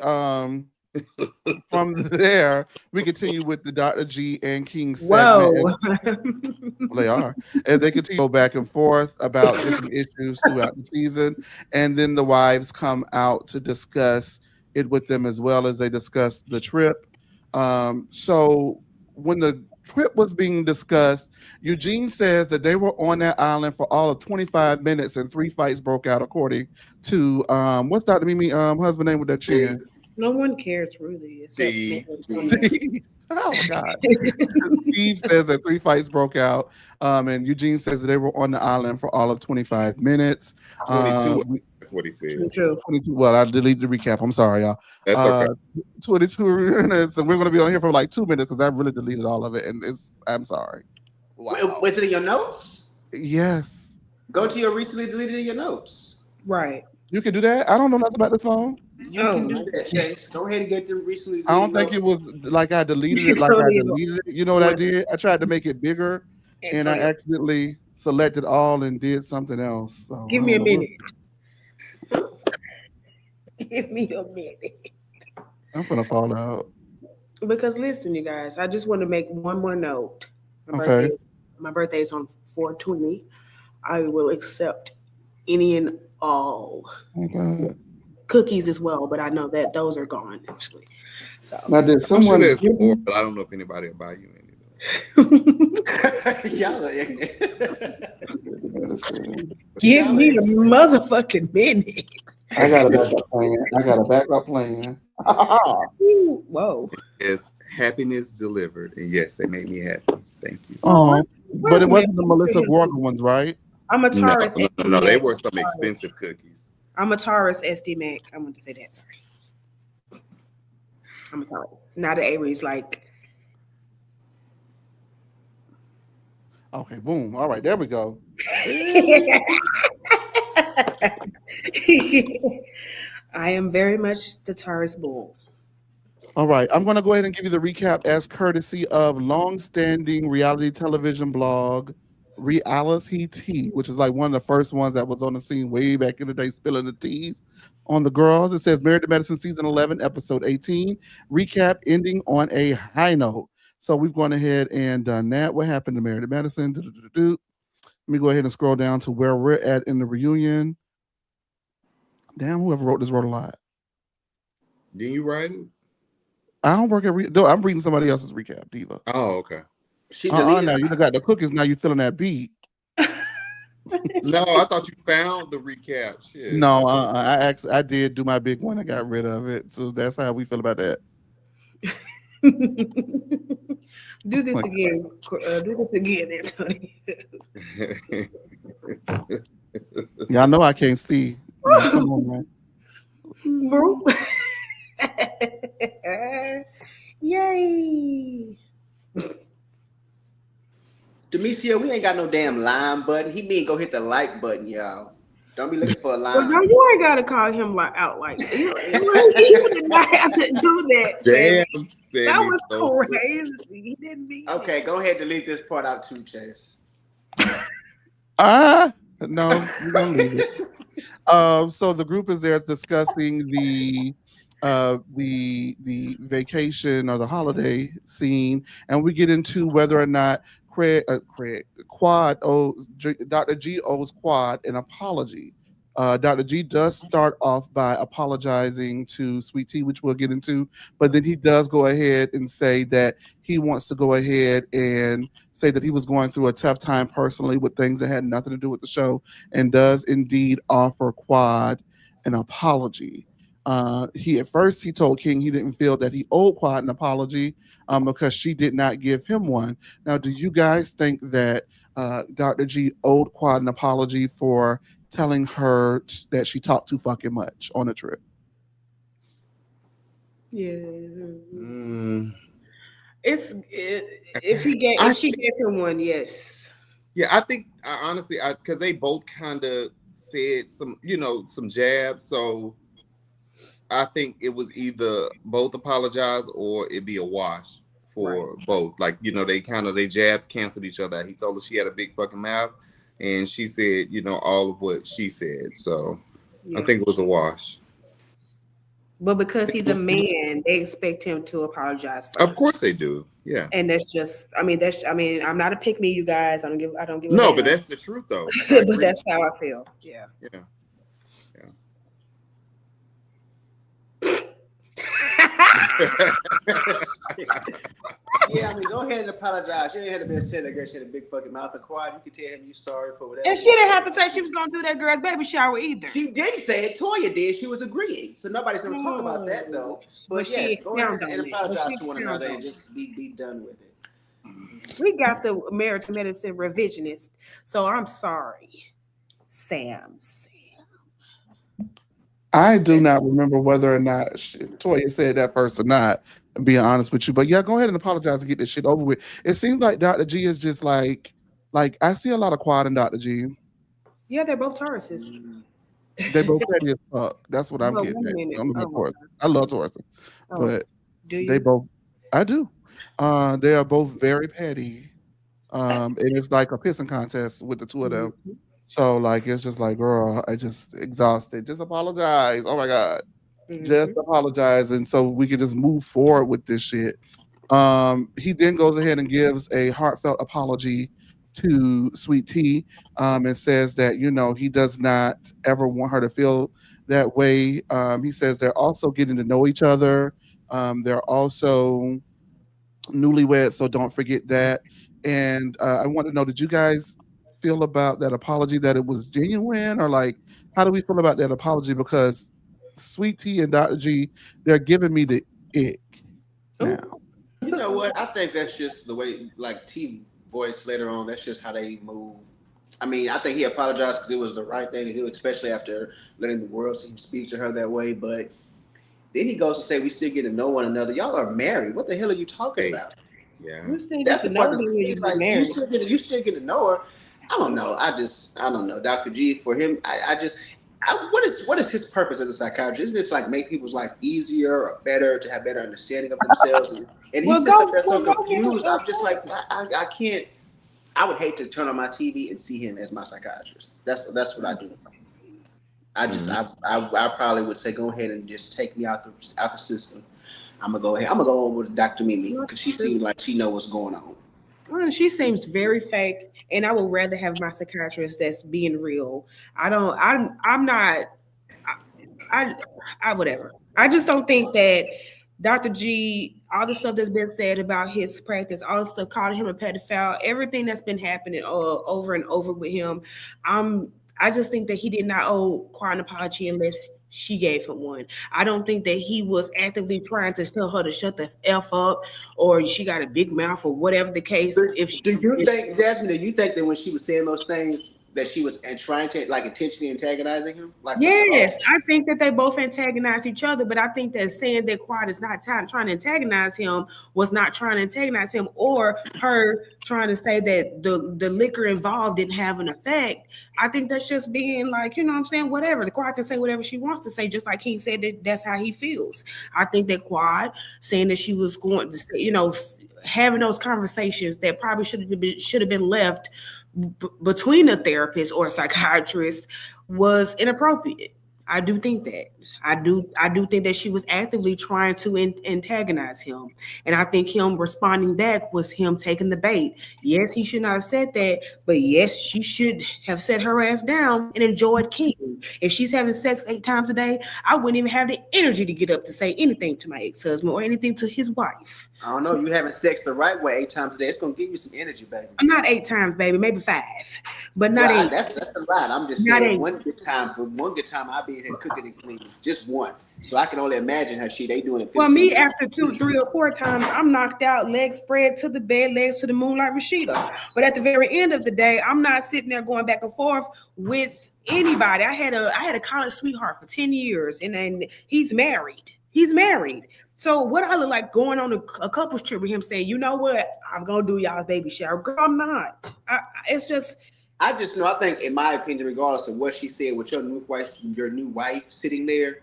from there, we continue with the Dr. G and King segment. Whoa. They are. And they continue to go back and forth about different issues throughout the season. And then the wives come out to discuss it with them as well as they discuss the trip. So when the trip was being discussed, Eugene says that they were on that island for all of 25 minutes and 3 fights broke out, according to what's Dr. Mimi husband name with that chin? No one cares really. Except Oh God. Steve says that 3 fights broke out. And Eugene says that they were on the island for all of 25 minutes. 22. That's what he said. 22. Well, I deleted the recap. I'm sorry, y'all. That's okay. 22 minutes, and we're gonna be on here for like 2 minutes because I really deleted all of it, and I'm sorry. Wow. Was it in your notes? Yes. Go to your recently deleted in your notes. Right. You can do that. I don't know nothing about the phone. You can do that, Chase. Go ahead and get them recently. I don't think it was like I deleted it. Like I deleted it. You know what I did? I tried to make it bigger, and I accidentally selected all and did something else. So, give me a minute. Give me a minute. I'm gonna fall out. Because listen, you guys, I just want to make one more note. My birthday is on 4/20. I will accept any and all cookies as well, but I know that those are gone actually. So now did someone? I'm sure more, but I don't know if anybody will buy you any. Y'all are ignorant. Give me a motherfucking minute. I got a backup plan. Whoa. Yes, happiness delivered, and yes, they made me happy. Thank you. Oh, but it wasn't the Melissa Walker ones, right? I'm a Taurus. No, they were some expensive cookies. I'm a Taurus SD Mac. I want to say that. Sorry. I'm a Taurus, not an Aries. Like. Okay, boom. All right, there we go. I am very much the Taurus bull. All right, I'm going to go ahead and give you the recap as courtesy of long-standing reality television blog Reality Tea, which is like one of the first ones that was on the scene way back in the day, spilling the teas on the girls. It says Married to Medicine season 11, episode 18, recap ending on a high note. So we've gone ahead and done that. What happened to Married to Medicine? Let me go ahead and scroll down to where we're at in the reunion. Damn, whoever wrote this wrote a lot. Didn't you write it? I don't work at no, I'm reading somebody else's recap, Diva. Oh, okay. She deleted now you got the cookies. Now you feeling that beat. No, I thought you found the recap. Shit. No, I did do my big one. I got rid of it. So that's how we feel about that. Do this again. Do this again, Anthony. Y'all know I can't see. Come on, man. Bro. Yay. Demetria, we ain't got no damn line button. He mean go hit the like button, y'all. Don't be looking for a line. Well, no, you ain't gotta call him out like that. You did not have to do that. Damn, Sammy, that was so crazy. He didn't mean okay, go ahead, delete this part out too, Chase. No, you're gonna leave it. So the group is there discussing the vacation or the holiday scene, and we get into whether or not Quad Dr. G owes Quad an apology. Dr. G does start off by apologizing to Sweet Tea, which we'll get into, but then he does go ahead and say that he wants to go ahead and say that he was going through a tough time personally with things that had nothing to do with the show, and does indeed offer Quad an apology. He at first he told King he didn't feel that he owed Quad an apology because she did not give him one. Now, do you guys think that Dr. G owed Quad an apology for telling her that she talked too fucking much on a trip? Yeah. If she gave him one, yes. Yeah, I think honestly, because they both kind of said some jabs, so I think it was either both apologize or it'd be a wash for both. Like, they jabs canceled each other. He told her she had a big fucking mouth, and she said, all of what she said. So I think it was a wash. But because he's a man, they expect him to apologize first. Of course they do. Yeah. And that's just, I'm not a pick me, you guys. I don't give No, but that's the truth though. But that's how I feel. Yeah. Yeah. Yeah, go ahead and apologize. You ain't had to be saying that girl. She had a big fucking mouth and Quad. You can tell him you sorry for whatever. And she didn't have to say she was gonna do that girl's baby shower either. She did say it. Toya did. She was agreeing. So nobody's gonna talk about that though. But yes, go ahead and apologize to one another and just be done with it. We got the American Medicine revisionist. So I'm sorry, Sam. I do not remember whether or not Toya said that first or not, being honest with you. But yeah, go ahead and apologize and get this shit over with. It seems like Dr. G is just like I see a lot of Quad in Dr. G. Yeah, they're both Tauruses. They both petty as fuck. That's what I'm getting at. I love Tauruses. But they both, I do. They are both very petty. And it's like a pissing contest with the two of them. So it's just like, girl, I just exhausted. Just apologize. Oh my God. Just apologize. And so we can just move forward with this shit. He then goes ahead and gives a heartfelt apology to Sweet Tea and says that, he does not ever want her to feel that way. He says they're also getting to know each other. They're also newlyweds, so don't forget that. And I want to know, did you guys feel about that apology, that it was genuine, or how do we feel about that apology? Because Sweet Tea and Dr. G, they're giving me the ick now. You know what? I think that's just the way, T voice later on, that's just how they move. I think he apologized because it was the right thing to do, especially after letting the world see him speak to her that way. But then he goes to say, we still get to know one another. Y'all are married. What the hell are you talking about? Yeah. That's the part you still get to know her. I don't know. I don't know. Dr. G, for him, what is his purpose as a psychiatrist? Isn't it to make people's life easier or better, to have better understanding of themselves? And he's so confused. I'm just I can't. I would hate to turn on my TV and see him as my psychiatrist. That's what I do. I probably would say, go ahead and just take me out the system. I'm gonna go over with Dr. Mimi because she seems like she knows what's going on. Well, she seems very fake, and I would rather have my psychiatrist that's being real. Whatever. I just don't think that Dr. G, all the stuff that's been said about his practice, all the stuff calling him a pedophile, everything that's been happening over and over with him, I just think that he did not owe Quad an apology unless she gave him one. I don't think that he was actively trying to tell her to shut the F up, or she got a big mouth, or whatever the case. Do you think that when she was saying those things that she was trying to intentionally antagonizing him? Yes, I think that they both antagonize each other, but I think that saying that Quad is not trying to antagonize him was not trying to antagonize him, or her trying to say that the liquor involved didn't have an effect. I think that's just being whatever. The Quad can say whatever she wants to say, just like he said that's how he feels. I think that Quad saying that she was going to having those conversations that probably should have been left between a therapist or a psychiatrist was inappropriate. I do think that. I do think that she was actively trying to antagonize him. And I think him responding back was him taking the bait. Yes, he should not have said that, but yes, she should have set her ass down and enjoyed King. If she's having sex 8 times a day, I wouldn't even have the energy to get up to say anything to my ex-husband or anything to his wife. I don't know. You having sex the right way 8 times a day. It's going to give you some energy, baby. I'm not 8 times, baby. Maybe 5, but not 8. That's a lot. I'm just saying one good time. For one good time, I'll be in here cooking and cleaning. Just one. So I can only imagine how they doing it. Well, me after 2, 3, or 4 times, I'm knocked out, legs spread to the bed, legs to the moon like Rashida. But at the very end of the day, I'm not sitting there going back and forth with anybody. I had a college sweetheart for 10 years, and then he's married. He's married. So what I look like going on a couple's trip with him saying, you know what, I'm gonna do y'all's baby shower. Girl, I'm not. It's just. I just know. I think, in my opinion, regardless of what she said, with your new wife sitting there,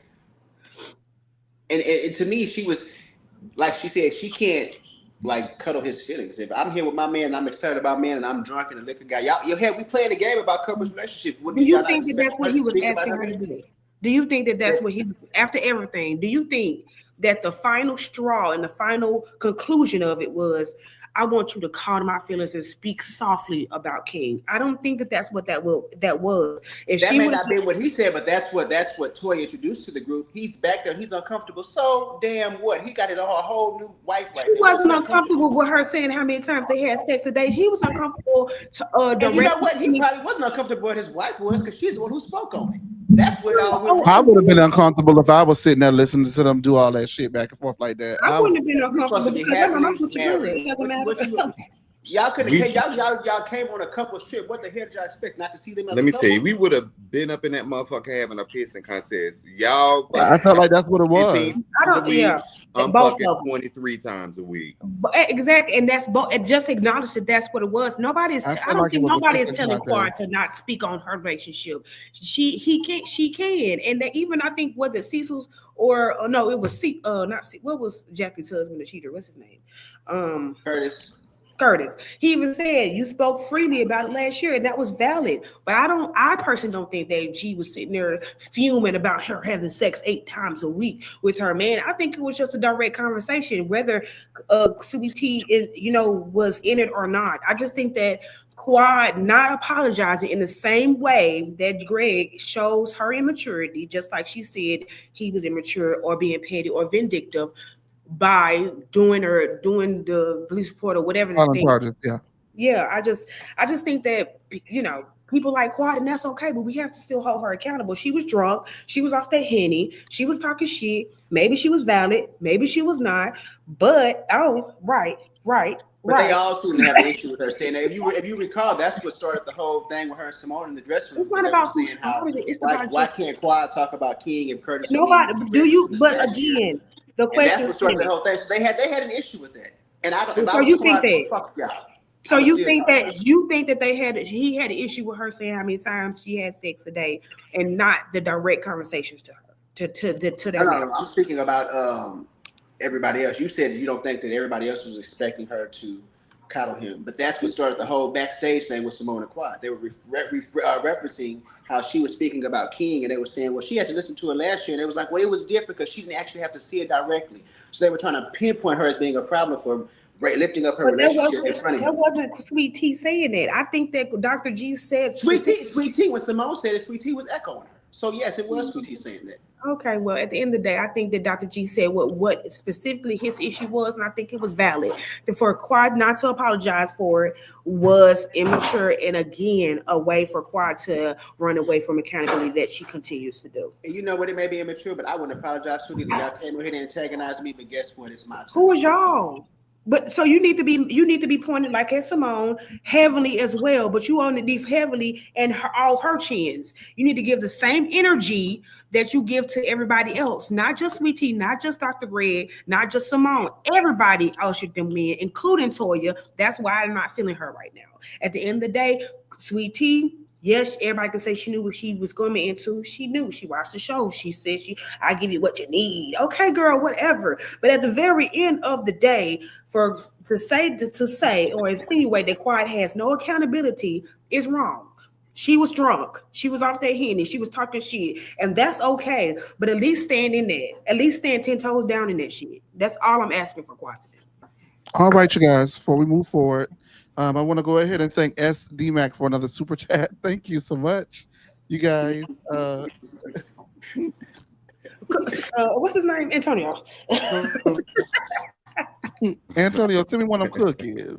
and to me, she was like she said, she can't like cuddle his feelings. If I'm here with my man and I'm excited about man and I'm drunk and a liquor guy, we playing a game about couples relationship. Do you think that that's what he was asking her to do? Do you think that that's what he, after everything, do you think that the final straw and the final conclusion of it was, I want you to calm my feelings and speak softly about King? I don't think that that's what that was. If that she may not be what he said, but that's what Toya introduced to the group. He's back there. He's uncomfortable. So damn what? He got his whole new wife right there. He wasn't uncomfortable with her saying how many times they had sex a day. He was uncomfortable to and you know what? He probably wasn't uncomfortable with his wife was, because she's the one who spoke on it. That's what I would have been uncomfortable if I was sitting there listening to them do all that shit back and forth like that. I wouldn't have been uncomfortable because I'm not what you married. Y'all came on a couple's trip. What the hell did y'all expect? Not to see them as Let me tell you, we would have been up in that motherfucker having a pissing contest. Y'all, I felt like that's what it was. I'm fucking 23 times a week. Exactly, and that's both. And just acknowledge that that's what it was. Nobody's. I don't think nobody is telling Quad to not speak on her relationship. She can, and that even I think was it Cecil's or no, it was not C. What was Jackie's husband, the cheater? What's his name? Curtis. He even said you spoke freely about it last year, and that was valid. But I personally don't think that G was sitting there fuming about her having sex 8 times a week with her man. I think it was just a direct conversation, whether Sweet Tea was in it or not. I just think that Quad not apologizing in the same way that Greg shows her immaturity, just like she said he was immature or being petty or vindictive, by doing the police report or whatever the thing. Charges, I just think that people like Quad, and that's okay, but we have to still hold her accountable. She was drunk, she was off that Henny, she was talking shit, maybe she was valid, maybe she was not, but right. But they also didn't have an issue with her saying that. If you recall, that's what started the whole thing with her and Simone in the dressing room. It's not about who started it. It's about why can't Quad talk about King and Curtis? Nobody. Do you? But again, the question. That's what started the whole thing. So they had an issue with that. And I don't. So you think that? Fuck y'all. So you think that he had an issue with her saying how many times she had sex a day, and not the direct conversations to her to that. No, I'm speaking about everybody else. You said you don't think that everybody else was expecting her to coddle him, but that's what started the whole backstage thing with Simone and Quad. They were referencing how she was speaking about King, and they were saying, well, she had to listen to it last year, and it was like, well, it was different because she didn't actually have to see it directly. So they were trying to pinpoint her as being a problem for lifting up her relationship in front of him. That wasn't Sweet Tea saying that. I think that Dr. G said Sweet Tea. When Simone said it, Sweet Tea was echoing her. So yes, it was Sweet Tea saying that. Okay, well, at the end of the day, I think that Dr. G said what specifically his issue was, and I think it was valid. For Quad not to apologize for it was immature, and again, a way for Quad to run away from accountability that she continues to do. And you know what? It may be immature, but I wouldn't apologize to either. Y'all came over here to antagonize me, but guess what? It's my time. Who is y'all? But so you need to be pointed like at Simone heavily as well, but you only leave heavily and all her chins. You need to give the same energy that you give to everybody else, not just Sweet Tea, not just Dr. Greg, not just Simone. Everybody ushered them in, including Toya. That's why I'm not feeling her right now. At the end of the day, Sweet Tea. Yes, everybody can say she knew what she was going into. She knew. She watched the show. She said, I give you what you need. Okay, girl, whatever. But at the very end of the day, to say or insinuate that Quad has no accountability is wrong. She was drunk. She was off that Henny. She was talking shit. And that's okay. But at least stand in there. At least stand 10 toes down in that shit. That's all I'm asking for Quad to do. All right, you guys, before we move forward, I want to go ahead and thank SDMac for another super chat. Thank you so much, you guys. What's his name? Antonio. Antonio, tell me one of them cookies.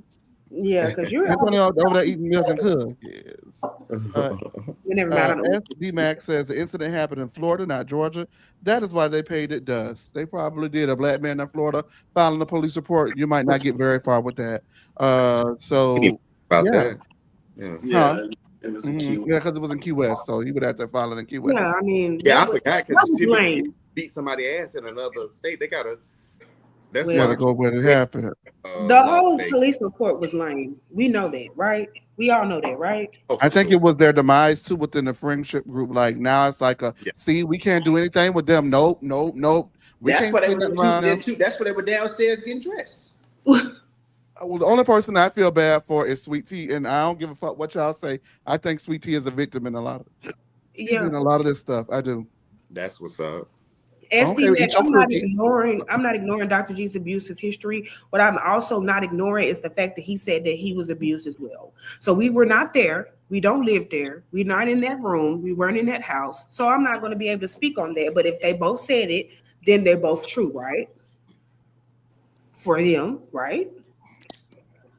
Yeah, because you're Antonio over there eating milk and cookies. Never mind. I don't D Max says the incident happened in Florida, not Georgia. That is why they paid it dust. They probably did. A black man in Florida filing a police report. You might not get very far with that. So about yeah, that. Yeah. huh? It was in Key West. Yeah, because it was in Key West, so he would have to file it in Key West. Yeah, I mean, Yeah, I that forgot was because lame. beat somebody ass in another state. They gotta. That's You Well, gotta why go where it happened. The whole police report was lame. We know that, right? We all know that, right? Oh, I think it was their demise too within the friendship group. Like now it's like see, we can't do anything with them. Nope. We That's can't why they say was nothing around them. That's why they were downstairs getting dressed. Well, the only person I feel bad for is Sweet Tea, and I don't give a fuck what y'all say. I think Sweet Tea is a victim in a lot of in a lot of this stuff. I do. That's what's up. SD, Okay, I'm not ignoring Dr. G's abusive history. What I'm also not ignoring is the fact that he said that he was abused as well. So we were not there. We don't live there. We're not in that room. We weren't in that house. So I'm not going to be able to speak on that. But if they both said it, then they're both true, right? For them, right?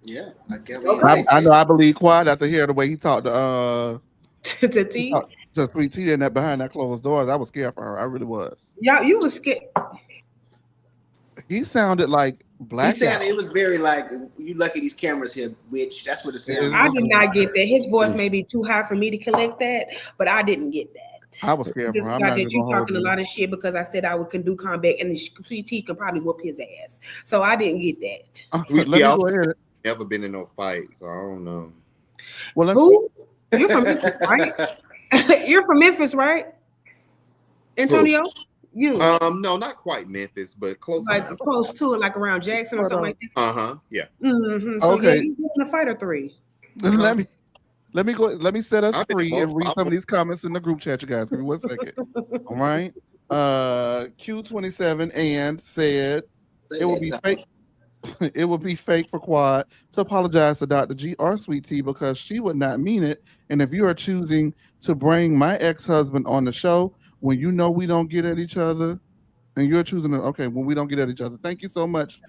Yeah, I know. I believe Quad after hearing the way he talked to to T. To Sweet Tea in that behind that closed doors. I was scared for her. I really was. Y'all, you was scared. He sounded like black. He sounded. It was very like you lucky these cameras here, bitch. That's what it sounded. I did not get that. His voice may be too high for me to collect that, but I didn't get that. I was scared for him. That you talking a lot of shit because I said I can do combat and the CT can probably whoop his ass. So I didn't get that. Let me go ahead. Never been in no fight, so I don't know. Well, who? You're from Memphis, right? You're from Memphis, right? Antonio? You? No, not quite Memphis, but close. Like close to it, like around Jackson or something like that. Yeah. Mm-hmm. So okay. Yeah, you in a fight or three? Let me go. Let me set us free and read some of these comments in the group chat, you guys. Give me 1 second. All right. Q27 and said it would be fake. It would be fake for Quad to apologize to Dr. G or Sweet Tea because she would not mean it. And if you are choosing to bring my ex-husband on the show when you know we don't get at each other, and you're choosing to, when we don't get at each other. Thank you so much,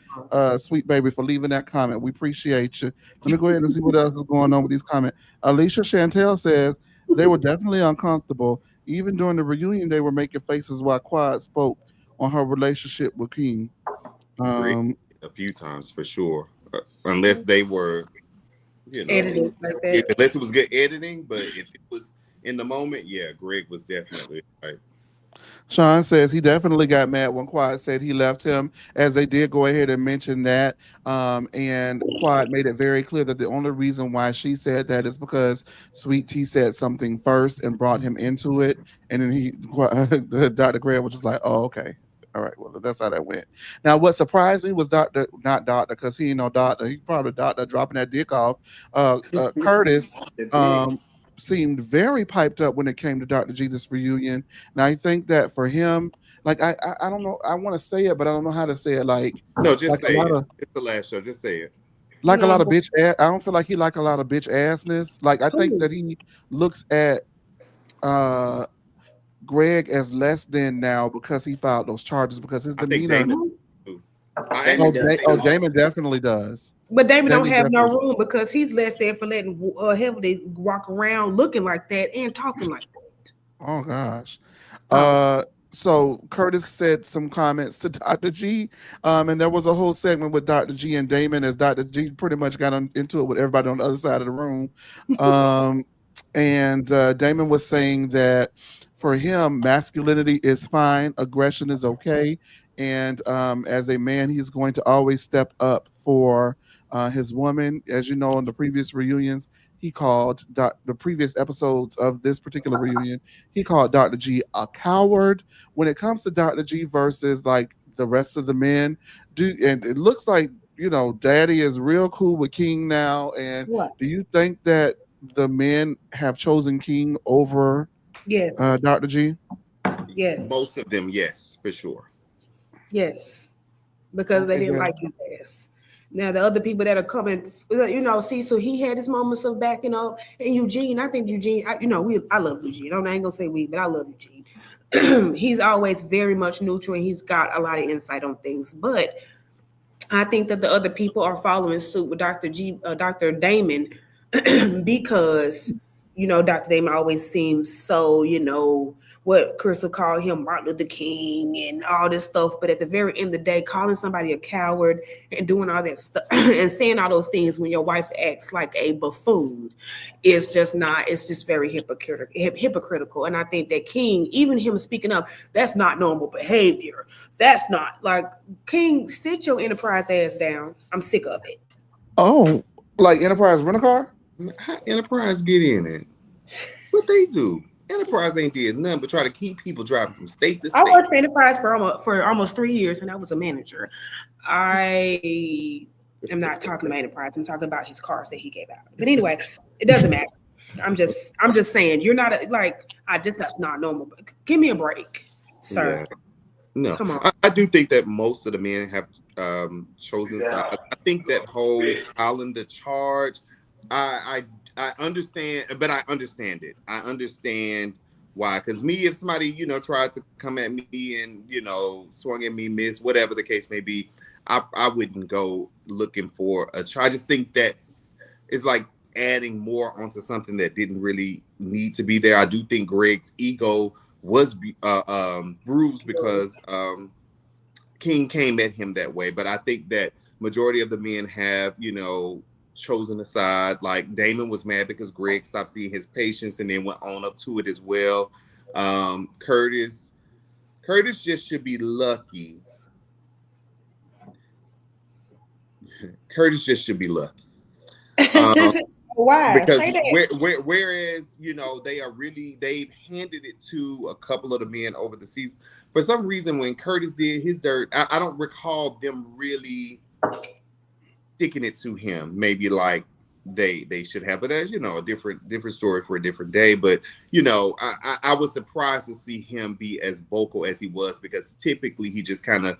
Sweet Baby, for leaving that comment. We appreciate you. Let me go ahead and see what else is going on with these comments. Alicia Chantel says they were definitely uncomfortable. Even during the reunion, they were making faces while Quad spoke on her relationship with King. A few times for sure, unless they were, editing like that. Unless it was good editing. But if it was in the moment, yeah, Greg was definitely right. Sean says he definitely got mad when Quad said he left him, as they did go ahead and mention that. And Quad made it very clear that the only reason why she said that is because Sweet Tea said something first and brought him into it. And then Dr. Greg was just like, oh, okay. All right, well, that's how that went. Now, what surprised me was not Doctor, because he ain't no doctor. He probably Doctor dropping that dick off. Curtis seemed very piped up when it came to Dr. G, this reunion. Now, I think that for him, like, I don't know, I want to say it, but I don't know how to say it. Like, no, just like say it. It's the last show. Just say it. Like a lot of bitch ass. I don't feel like he like a lot of bitch assness. Like, I think that he looks at Greg as less than now because he filed those charges, because his demeanor. Damon definitely does. But Damon don't have no room because he's less than for letting Heavily walk around looking like that and talking like that. Oh gosh. So Curtis said some comments to Dr. G, and there was a whole segment with Dr. G and Damon as Dr. G pretty much got into it with everybody on the other side of the room. And Damon was saying that for him, masculinity is fine, aggression is okay, and as a man, he's going to always step up for his woman. As you know, in the previous reunions, he called the previous episodes of this particular reunion, he called Dr. G a coward. When it comes to Dr. G versus like the rest of the men, and it looks like, you know, Daddy is real cool with King now. And do you think that the men have chosen King over Dr. G? Yes. Most of them, yes, for sure. Yes. Because they didn't like his ass. Now the other people that are coming, you know, Cecil, he had his moments of backing up, and Eugene. I think Eugene, I love Eugene. I ain't gonna say we, but I love Eugene. He's always very much neutral, and he's got a lot of insight on things. But I think that the other people are following suit with Dr. Damon because Dr. Damon always seems so, what Crystal called him Martin Luther King and all this stuff. But at the very end of the day, calling somebody a coward and doing all that stuff and saying all those things when your wife acts like a buffoon is just not, it's just very hypocritical. And I think that King, even him speaking up, that's not normal behavior. That's not like, King, sit your enterprise ass down. I'm sick of it. Oh, like Enterprise rent a car? How Enterprise get in it? What they do? Enterprise ain't did nothing but try to keep people driving from state to state. I worked for Enterprise for almost 3 years, and I was a manager. I am not talking about Enterprise. I'm talking about his cars that he gave out. But anyway, it doesn't matter. I'm just saying, you're not that's not normal. Give me a break, sir. Yeah. No, come on. I do think that most of the men have chosen sides. I think that whole Island the charge, I understand, but I understand it. I understand why. Because me, if somebody tried to come at me and swung at me, miss, whatever the case may be, I wouldn't go looking for a charge. I just think it's like adding more onto something that didn't really need to be there. I do think Greg's ego was bruised because King came at him that way. But I think that majority of the men have, chosen a side. Like Damon was mad because Greg stopped seeing his patients and then went on up to it as well. Curtis just should be lucky. Curtis just should be lucky. Why? Because Say that. whereas they've handed it to a couple of the men over the season. For some reason, when Curtis did his dirt, I don't recall them really sticking it to him. Maybe like they should have, but that's a different story for a different day. But I was surprised to see him be as vocal as he was, because typically he just kind of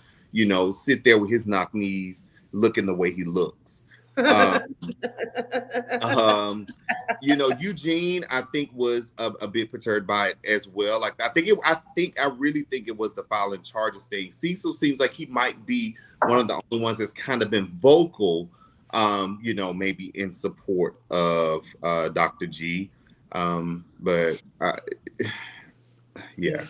sit there with his knock knees, looking the way he looks. Eugene, I think, was a bit perturbed by it as well. Like I really think it was the filing charges thing. Cecil seems like he might be one of the only ones that's kind of been vocal, maybe in support of Dr. G. But yeah.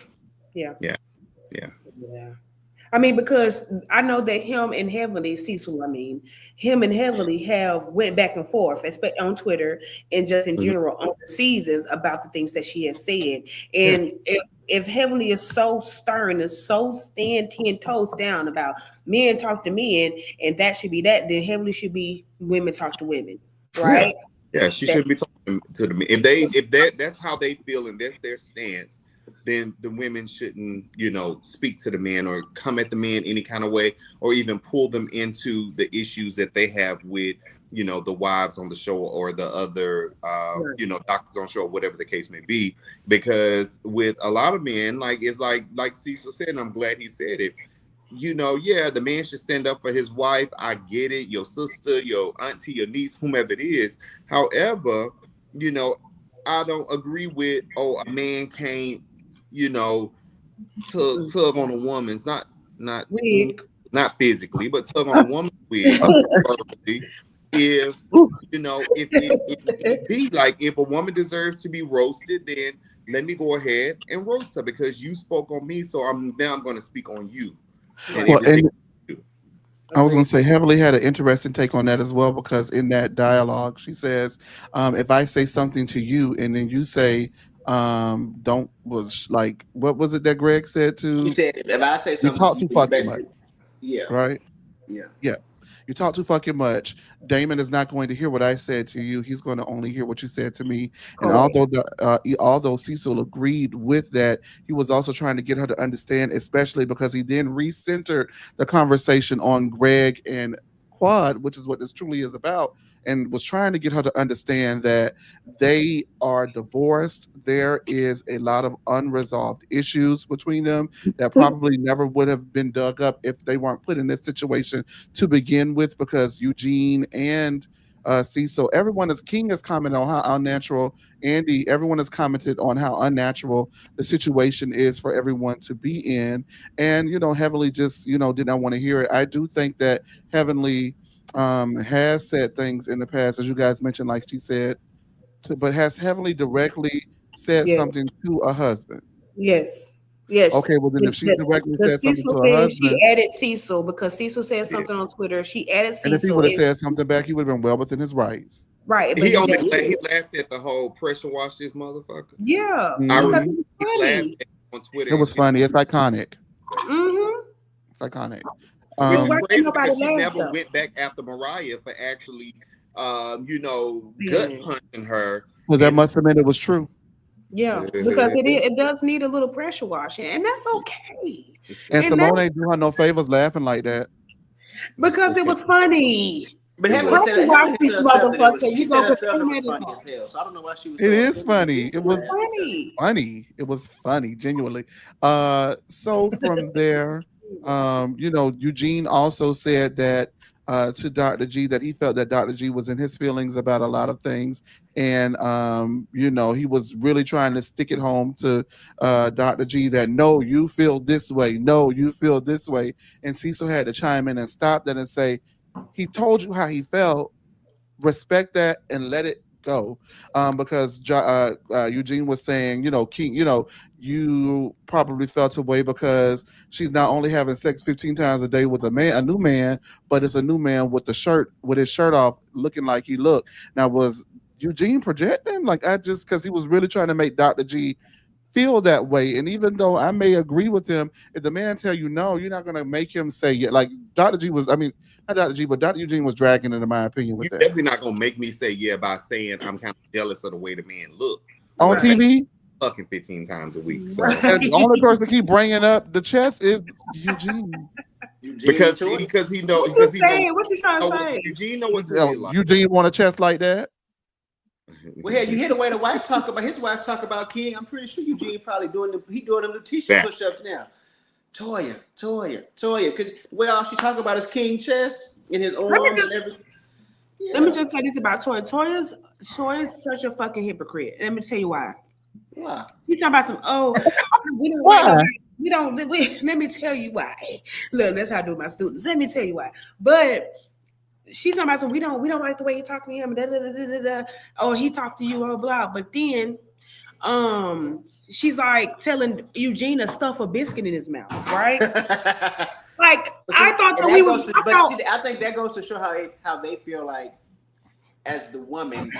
I mean, because I know that him and Heavenly have went back and forth, especially on Twitter and just in general on the seasons, about the things that she has said. And if Heavenly is so stern and so stand 10 toes down about men talk to men, and that should be that, then Heavenly should be women talk to women, right? Yeah, she should be talking to the men. If that's how they feel and that's their stance, then the women shouldn't, speak to the men or come at the men any kind of way, or even pull them into the issues that they have with, the wives on the show or the other, doctors on the show, whatever the case may be. Because with a lot of men, it's like Cecil said, and I'm glad he said it, the man should stand up for his wife. I get it. Your sister, your auntie, your niece, whomever it is. However, I don't agree with, a man can't, tug on a woman's not physically, but tug on a woman's wig. If it be like, if a woman deserves to be roasted, then let me go ahead and roast her, because you spoke on me, so I'm going to speak on you. I was going to say, Heavenly had an interesting take on that as well, because in that dialogue, she says, if I say something to you and then you say, what was it that Greg said to? He said, if I say something, you talk too fucking much. Yeah. Right? Yeah. You talk too fucking much. Damon is not going to hear what I said to you. He's going to only hear what you said to me. And although Cecil agreed with that, he was also trying to get her to understand, especially because he then recentered the conversation on Greg and Quad, which is what this truly is about, and was trying to get her to understand that they are divorced. There is a lot of unresolved issues between them that probably never would have been dug up if they weren't put in this situation to begin with, because Eugene and Cecil, King has commented on how unnatural, Andy, everyone has commented on how unnatural the situation is for everyone to be in. And, Heavenly just, did not want to hear it. I do think that Heavenly has said things in the past, as you guys mentioned, like she said, but has heavily directly said Yeah. something to a husband. Yes. Yes. Okay, well then if she directly The said something Cecil to her thing, she husband, added Cecil because Cecil said something on Twitter. She added and if he Cecil. would have said something back, he would have been well within his rights. Right, but He he only didn't. he laughed at the whole pressure wash this motherfucker. Yeah, I because remember Mhm. it was he funny. laughed at it on Twitter It and was shit. funny. It's iconic. Mm-hmm. It's iconic. Which But is why can't crazy nobody because she laugh never though? went back after Mariah for actually, gut Yeah. punching her. Well, that And must have meant it was true. Yeah, because it does need a little pressure washing, and that's okay. And And that Simone ain't do her no favors laughing like that. because it was funny. But it Heavenly was. Pressure said wash Heavenly this said herself that it was. motherfucker. She You said gonna herself it continue was this funny on. as hell. So I don't know why she was It so is offended. funny. It was Funny. funny. It was funny, genuinely. So from there, Eugene also said that to Dr. G that he felt that Dr. G was in his feelings about a lot of things. And he was really trying to stick it home to Dr. G that no, you feel this way. No, you feel this way. And Cecil had to chime in and stop that and say, he told you how he felt, respect that and let it go, because Eugene was saying, King, you probably felt away because she's not only having sex 15 times a day with a new man, but it's a new man with his shirt off, looking like he looked. Now, was Eugene projecting? Like, I just, because he was really trying to make Dr. G feel that way. And even though I may agree with him, if the man tell you no, you're not gonna make him say yeah. Like Dr. G was, I mean, not Dr. G, but Dr. Eugene was dragging it, in my opinion, with You that. definitely not gonna make me say yeah by saying I'm kind of jealous of the way the man look On Right. TV, fucking 15 times a week. So Right. and the only person to keep bringing up the chest is Eugene. because Toy. he know What you because he know saying? What you trying to say? Eugene know what Toya like. Eugene want a chest like that. Well, yeah, you hear the way the wife talk about his wife talk about King. I'm pretty sure Eugene probably doing them the t-shirt Yeah. push-ups now. Toya. Because the way all she talk about is King chest in his arms and everything. Yeah. Let me just say this about Toya. Toya's such a fucking hypocrite. Let me tell you why. Wow. You talking about some we don't Why? let me tell you why. Look, that's how I do with my students. Let me tell you why. But she's talking about some we don't like the way he talked to him, or he talked to you, blah blah. But then she's like telling Eugene to stuff a biscuit in his mouth, right? Like I thought that we was I think that goes to show how they feel like as the woman,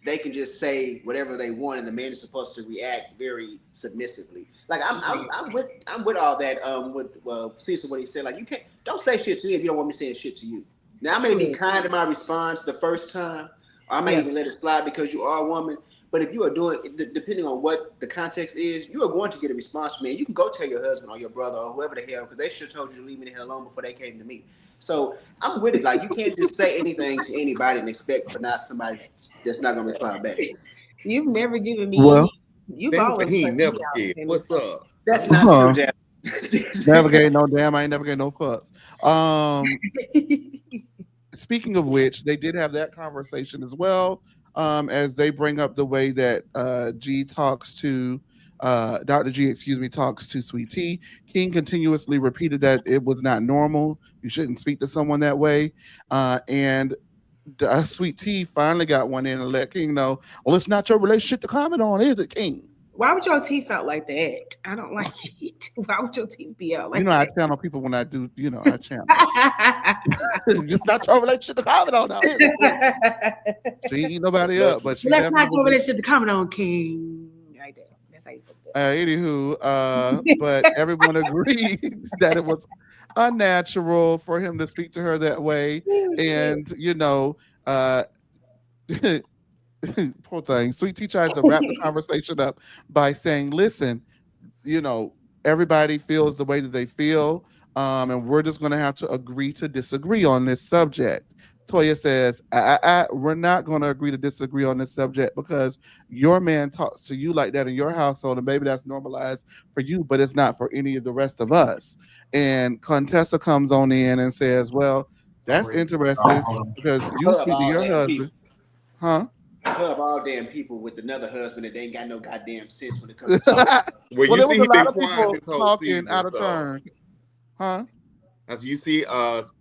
they can just say whatever they want, and the man is supposed to react very submissively. Like I'm with all that. With Cecil, what he said, like don't say shit to me if you don't want me saying shit to you. Now I may be kind in my response the first time, or I may even let it slide because you are a woman. But if you are doing, depending on what the context is, you are going to get a response from me. You can go tell your husband or your brother or whoever the hell, because they should have told you to leave me the hell alone before they came to me. So I'm with it. Like you can't just say anything to anybody and expect for not somebody that's not going to reply back. You've never given me Well, you've Damn, always he ain't cut me never out, scared. Timmy. What's up? That's not true, Jack. Never gave no damn. I ain't never gave no fucks. Speaking of which, they did have that conversation as well, as they bring up the way that G talks to Dr. G, talks to Sweet Tea. King continuously repeated that it was not normal. You shouldn't speak to someone that way. And Sweet Tea finally got one in and let King know, well, it's not your relationship to comment on, is it, King? Why would your teeth out like that? I don't like it. Why would your teeth be out like I that? channel people when I do, I channel. It's not your relationship to comment on now. She ain't eat nobody up, but she Let's not definitely your relationship to comment on, King. Like that. That's how you supposed to anywho, but everyone agrees that it was unnatural for him to speak to her that way. And poor thing. Sweet Tea tries to wrap the conversation up by saying, listen, everybody feels the way that they feel, and we're just going to have to agree to disagree on this subject. Toya says, we're not going to agree to disagree on this subject because your man talks to you like that in your household, and maybe that's normalized for you, but it's not for any of the rest of us. And Contessa comes on in and says, well, that's interesting because you speak to your husband. Huh? Of all damn people with another husband that they ain't got no goddamn sense when it comes to talking. Well, there you was see, a he been lot of quiet people this whole talking season. out of So, turn. Huh? as you see,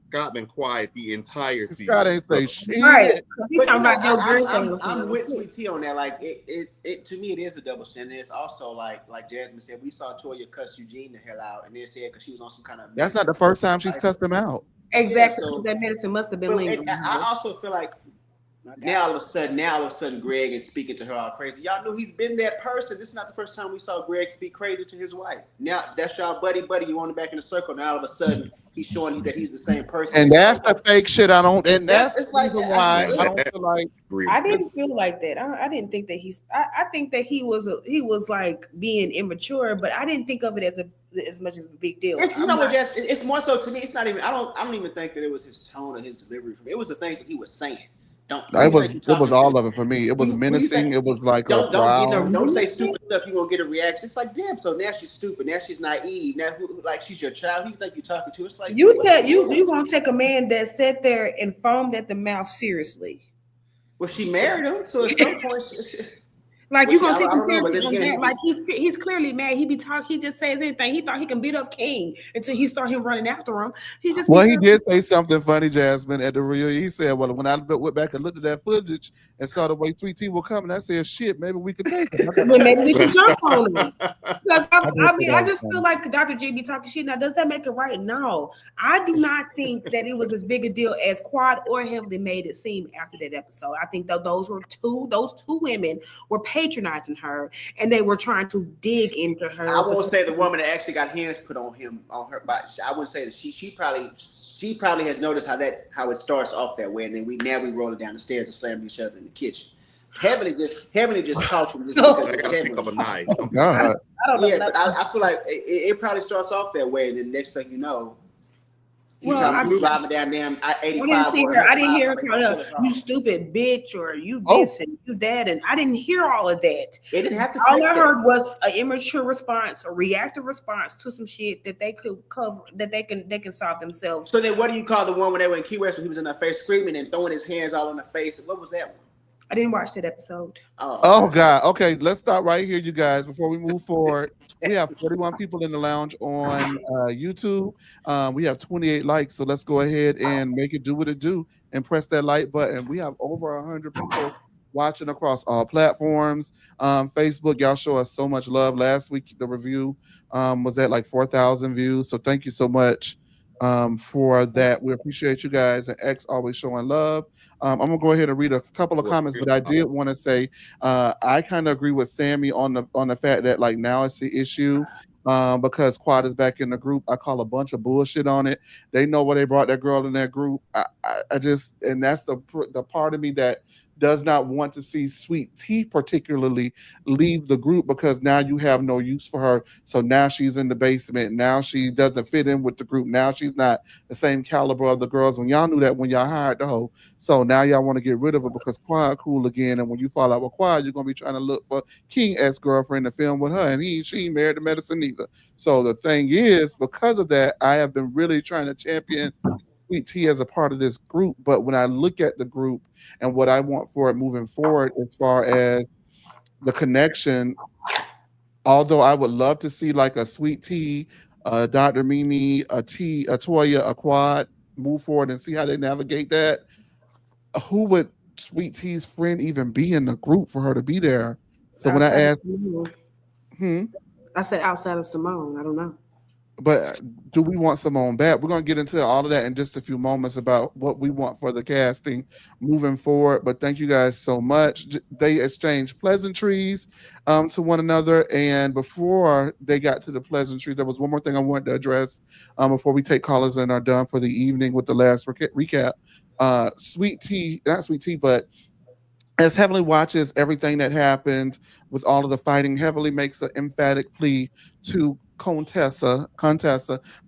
Scott been quiet the entire season. Scott ain't say shit. Right. He's But talking about Joe I'm with Sweet Tea on that. Like it to me, it is a double standard. It's also like Jasmine said, we saw Toya cuss Eugene the hell out, and then said because she was on some kind of. That's not the first time she's cussed him out. Exactly. Yeah, so, that medicine must have been lingering. I also feel like now all of a sudden, Greg is speaking to her all crazy. Y'all knew he's been that person. This is not the first time we saw Greg speak crazy to his wife. Now that's y'all buddy. You on the back in the circle. Now all of a sudden he's showing that he's the same person. And that's the fake shit I don't. And that's it's like why I don't feel like. I didn't feel like that. I didn't think that I think that he was like being immature, but I didn't think of it as much of a big deal. It's more so to me. It's not even. I don't even think that it was his tone or his delivery. It was the things that he was saying. It was all of it for me. It was menacing. It was like don't say stupid stuff. You won't get a reaction. It's like damn. So now she's stupid. Now she's naive. Now like she's your child. Who you think you're talking to? It's like you gonna take a man that sat there and foamed at the mouth seriously. Well, she married him, so at some point. Like you gonna take him seriously? Like he's clearly mad. He just says anything. He thought he can beat up King until he saw him running after him. He did say something funny, Jasmine, at the reunion. He said, "Well, when I went back and looked at that footage and saw the way Sweet Tea was coming, I said, shit, maybe we could take it. Maybe we could jump on him." Because I just feel like Dr. G be talking shit. Now, does that make it right? No, I do not think that it was as big a deal as Quad or Heavenly made it seem after that episode. I think that those two women were patronizing her, and they were trying to dig into her. I won't say the woman that actually got hands put on her body. I wouldn't say that she probably has noticed how it starts off that way, and then we roll it down the stairs and slam each other in the kitchen. Heavenly just caught him just because I gotta pick up a knife. Oh, God. But I feel like it probably starts off that way, and then next thing you know. I'm driving down damn 85. I didn't hear her, you stupid bitch, or you this and you that, and I didn't hear all of that. It didn't have to. All I heard was an immature response, a reactive response to some shit that they could cover, that they can solve themselves. So then, what do you call the one when they were in Key West when he was in her face screaming and throwing his hands all in her face? What was that one? I didn't watch that episode. Oh God. Okay, let's stop right here, you guys, before we move forward. We have 41 people in the lounge on YouTube. We have 28 likes, so let's go ahead and make it do what it do and press that like button. We have over 100 people watching across all platforms. Facebook, y'all show us so much love. Last week, the review was at like 4,000 views, so thank you so much for that. We appreciate you guys, and X always showing love. I'm gonna go ahead and read a couple of comments, but I did want to say I kind of agree with Sammy on the fact that like now it's the issue because Quad is back in the group. I call a bunch of bullshit on it. They know why they brought that girl in that group. I just, and that's the part of me that does not want to see Sweet Tea particularly leave the group, because now you have no use for her. So now she's in the basement. Now she doesn't fit in with the group. Now she's not the same caliber of the girls when y'all knew that when y'all hired the hoe. So now y'all want to get rid of her because Quad cool again. And when you fall out with Quad, you're going to be trying to look for King ex-girlfriend to film with her. And she ain't married to medicine either. So the thing is, because of that, I have been really trying to champion Sweet Tea as a part of this group. But when I look at the group and what I want for it moving forward, as far as the connection, although I would love to see like a Sweet Tea, Dr. Mimi, a Toya, a Quad move forward and see how they navigate that. Who would Sweet Tea's friend even be in the group for her to be there? So when I asked, I said outside of Simone, I don't know. But do we want Simone back? We're going to get into all of that in just a few moments about what we want for the casting moving forward. But thank you guys so much. They exchanged pleasantries to one another. And before they got to the pleasantries, there was one more thing I wanted to address before we take callers and are done for the evening with the last recap. Sweet Tea, not Sweet Tea, but as Heavenly watches everything that happened with all of the fighting, Heavenly makes an emphatic plea to Contessa,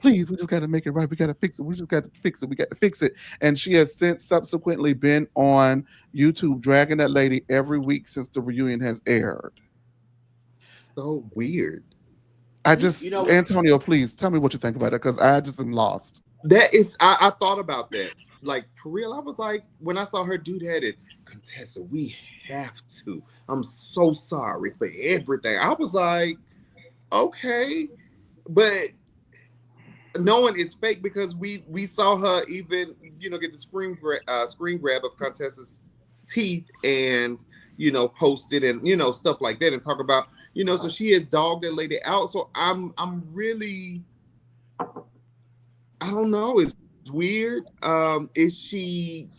please, we just got to make it right. We got to fix it. We just got to fix it. We got to fix it. And she has since subsequently been on YouTube dragging that lady every week since the reunion has aired. So weird. Antonio, please tell me what you think about it, because I just am lost. That is, I thought about that. Like, for real, I was like, when I saw her do that, and Contessa, we have to. I'm so sorry for everything. I was like, okay, but knowing it's fake because we saw her even get the screen grab of Contessa's teeth and post it and stuff like that and talk about so she has dogged that lady out. So I'm really, I don't know, it's weird. Is she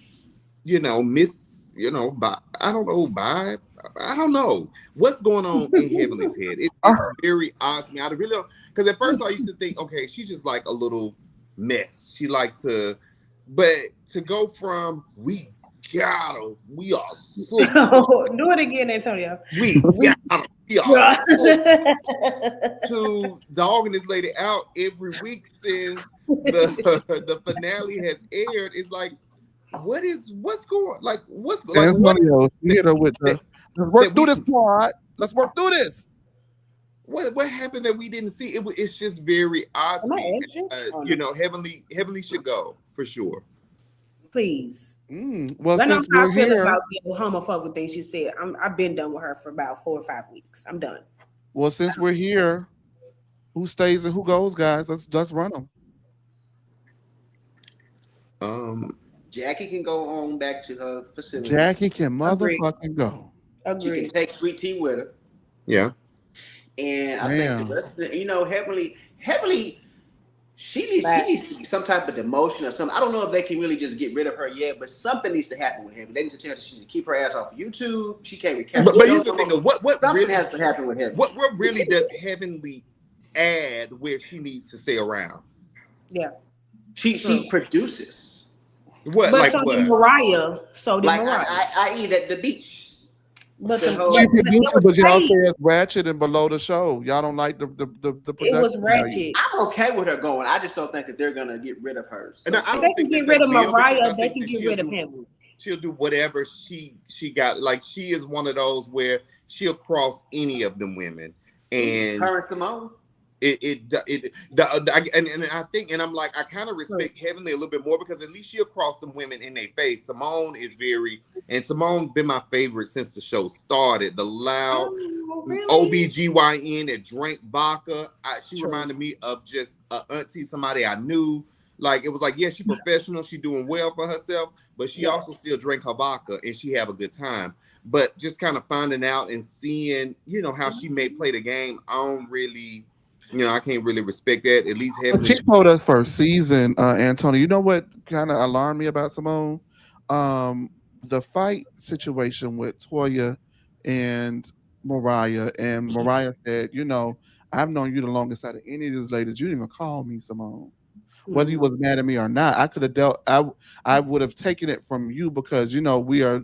miss by I don't know what's going on in Heavenly's head. It's very odd to me. I really don't, because at first I used to think, okay, she's just like a little mess. She like to, but to go from we got her, we are so do it again, Antonio. We got her, we are so to dogging this lady out every week since the finale has aired. It's like, what's going, like what's like Antonio, you hit her with the let's work through this plot. Let's work through this. What happened that we didn't see? It's just very odd to me. Heavenly should go for sure. Please. Well, let since know how we're I feel here, about the homophobic things she said. I've been done with her for about 4 or 5 weeks. I'm done. Well, since we're here, who stays and who goes, guys? Let's run them. Jackie can go on back to her facility. Jackie can motherfucking go. Agreed. She can take Sweet Tea with her. Yeah. And I think the rest of the, Heavenly, she needs to be some type of demotion or something. I don't know if they can really just get rid of her yet, but something needs to happen with Heavenly. They need to tell her she needs to keep her ass off of YouTube. She can't recap. But here's the thing, though. What something really has to happen with Heavenly? What really does Heavenly add where she needs to stay around? Yeah. She produces. What? But like so what? did Mariah. So did Like Mariah. I eat at the beach. But She produces, but y'all say it's ratchet and below the show. Y'all don't like the production. It was ratchet. I'm okay with her going. I just don't think that they're gonna get rid of her. So. And I If don't they can think get that rid of will, Mariah, they think can that get rid of Heavenly. She'll do whatever she got. Like she is one of those where she'll cross any of them women. And her and Simone. And I think, and I'm like, I kind of respect Heavenly a little bit more because at least she'll cross some women in their face. Simone is Simone been my favorite since the show started. The loud OBGYN that drank vodka. She reminded me of just a auntie, somebody I knew. Like, it was like, yeah, she's professional. She's doing well for herself, but she also still drank her vodka and she have a good time. But just kind of finding out and seeing, how she may play the game, I don't really... I can't really respect that. At least Heavenly. She told us first season, Antonio. You know what kind of alarmed me about Simone? The fight situation with Toya and Mariah. And Mariah said, I've known you the longest out of any of these ladies. You didn't even call me Simone. Whether you was mad at me or not, I could have dealt. I would have taken it from you because we are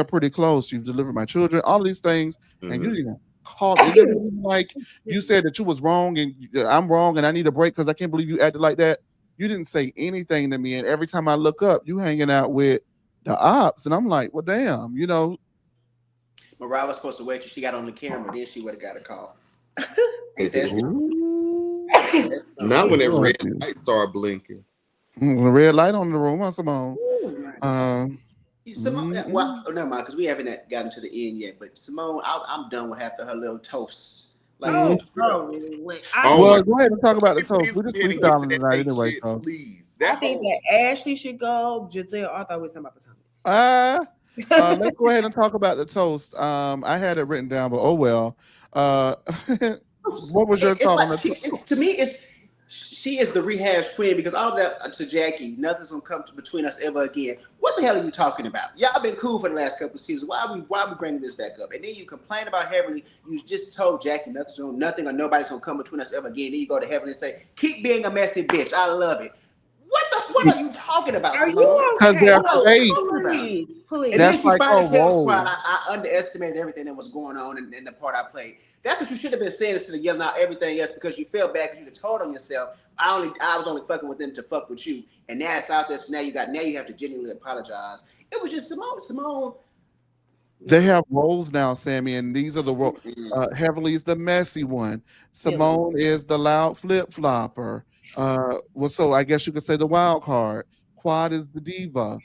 pretty close. You've delivered my children, all these things, and you didn't even call. It didn't like you said that you was wrong and I'm wrong and I need a break because I can't believe you acted like that. You didn't say anything to me, and every time I look up, you hanging out with the ops, and I'm like, well, damn, Mariah was supposed to wait till she got on the camera, then she would have got a call. Not when that red light started blinking. The red light on the room, huh, Simone? Simone, well, never mind, because we haven't gotten to the end yet. But Simone, I'm done with half of her little toasts. Like, well, go ahead and talk about the toast. We're just freestyling tonight anyway. So. Please, I think that Ashley should go. Giselle, I thought we were talking about the time. Let's go ahead and talk about the toast. I had it written down, but oh well. What was your thought on the to me, she is the rehash queen because all that to Jackie, nothing's gonna come between us ever again. What the hell are you talking about? Y'all been cool for the last couple of seasons. Why are we bringing this back up? And then you complain about Heavenly. You just told Jackie nothing or nobody's gonna come between us ever again. Then you go to Heavenly and say, "Keep being a messy bitch. I love it." What are you talking about? Are you okay? Please. And then she finally tells Quad, I underestimated everything that was going on in the part I played. That's what you should have been saying instead of yelling out everything else because you felt bad because you told on yourself. I was only fucking with them to fuck with you, and now it's out there. So now you have to genuinely apologize. It was just Simone. They have roles now, Sammy, and these are the roles. Heavenly is the messy one. Simone is the loud flip flopper. So I guess you could say the wild card. Quad is the diva.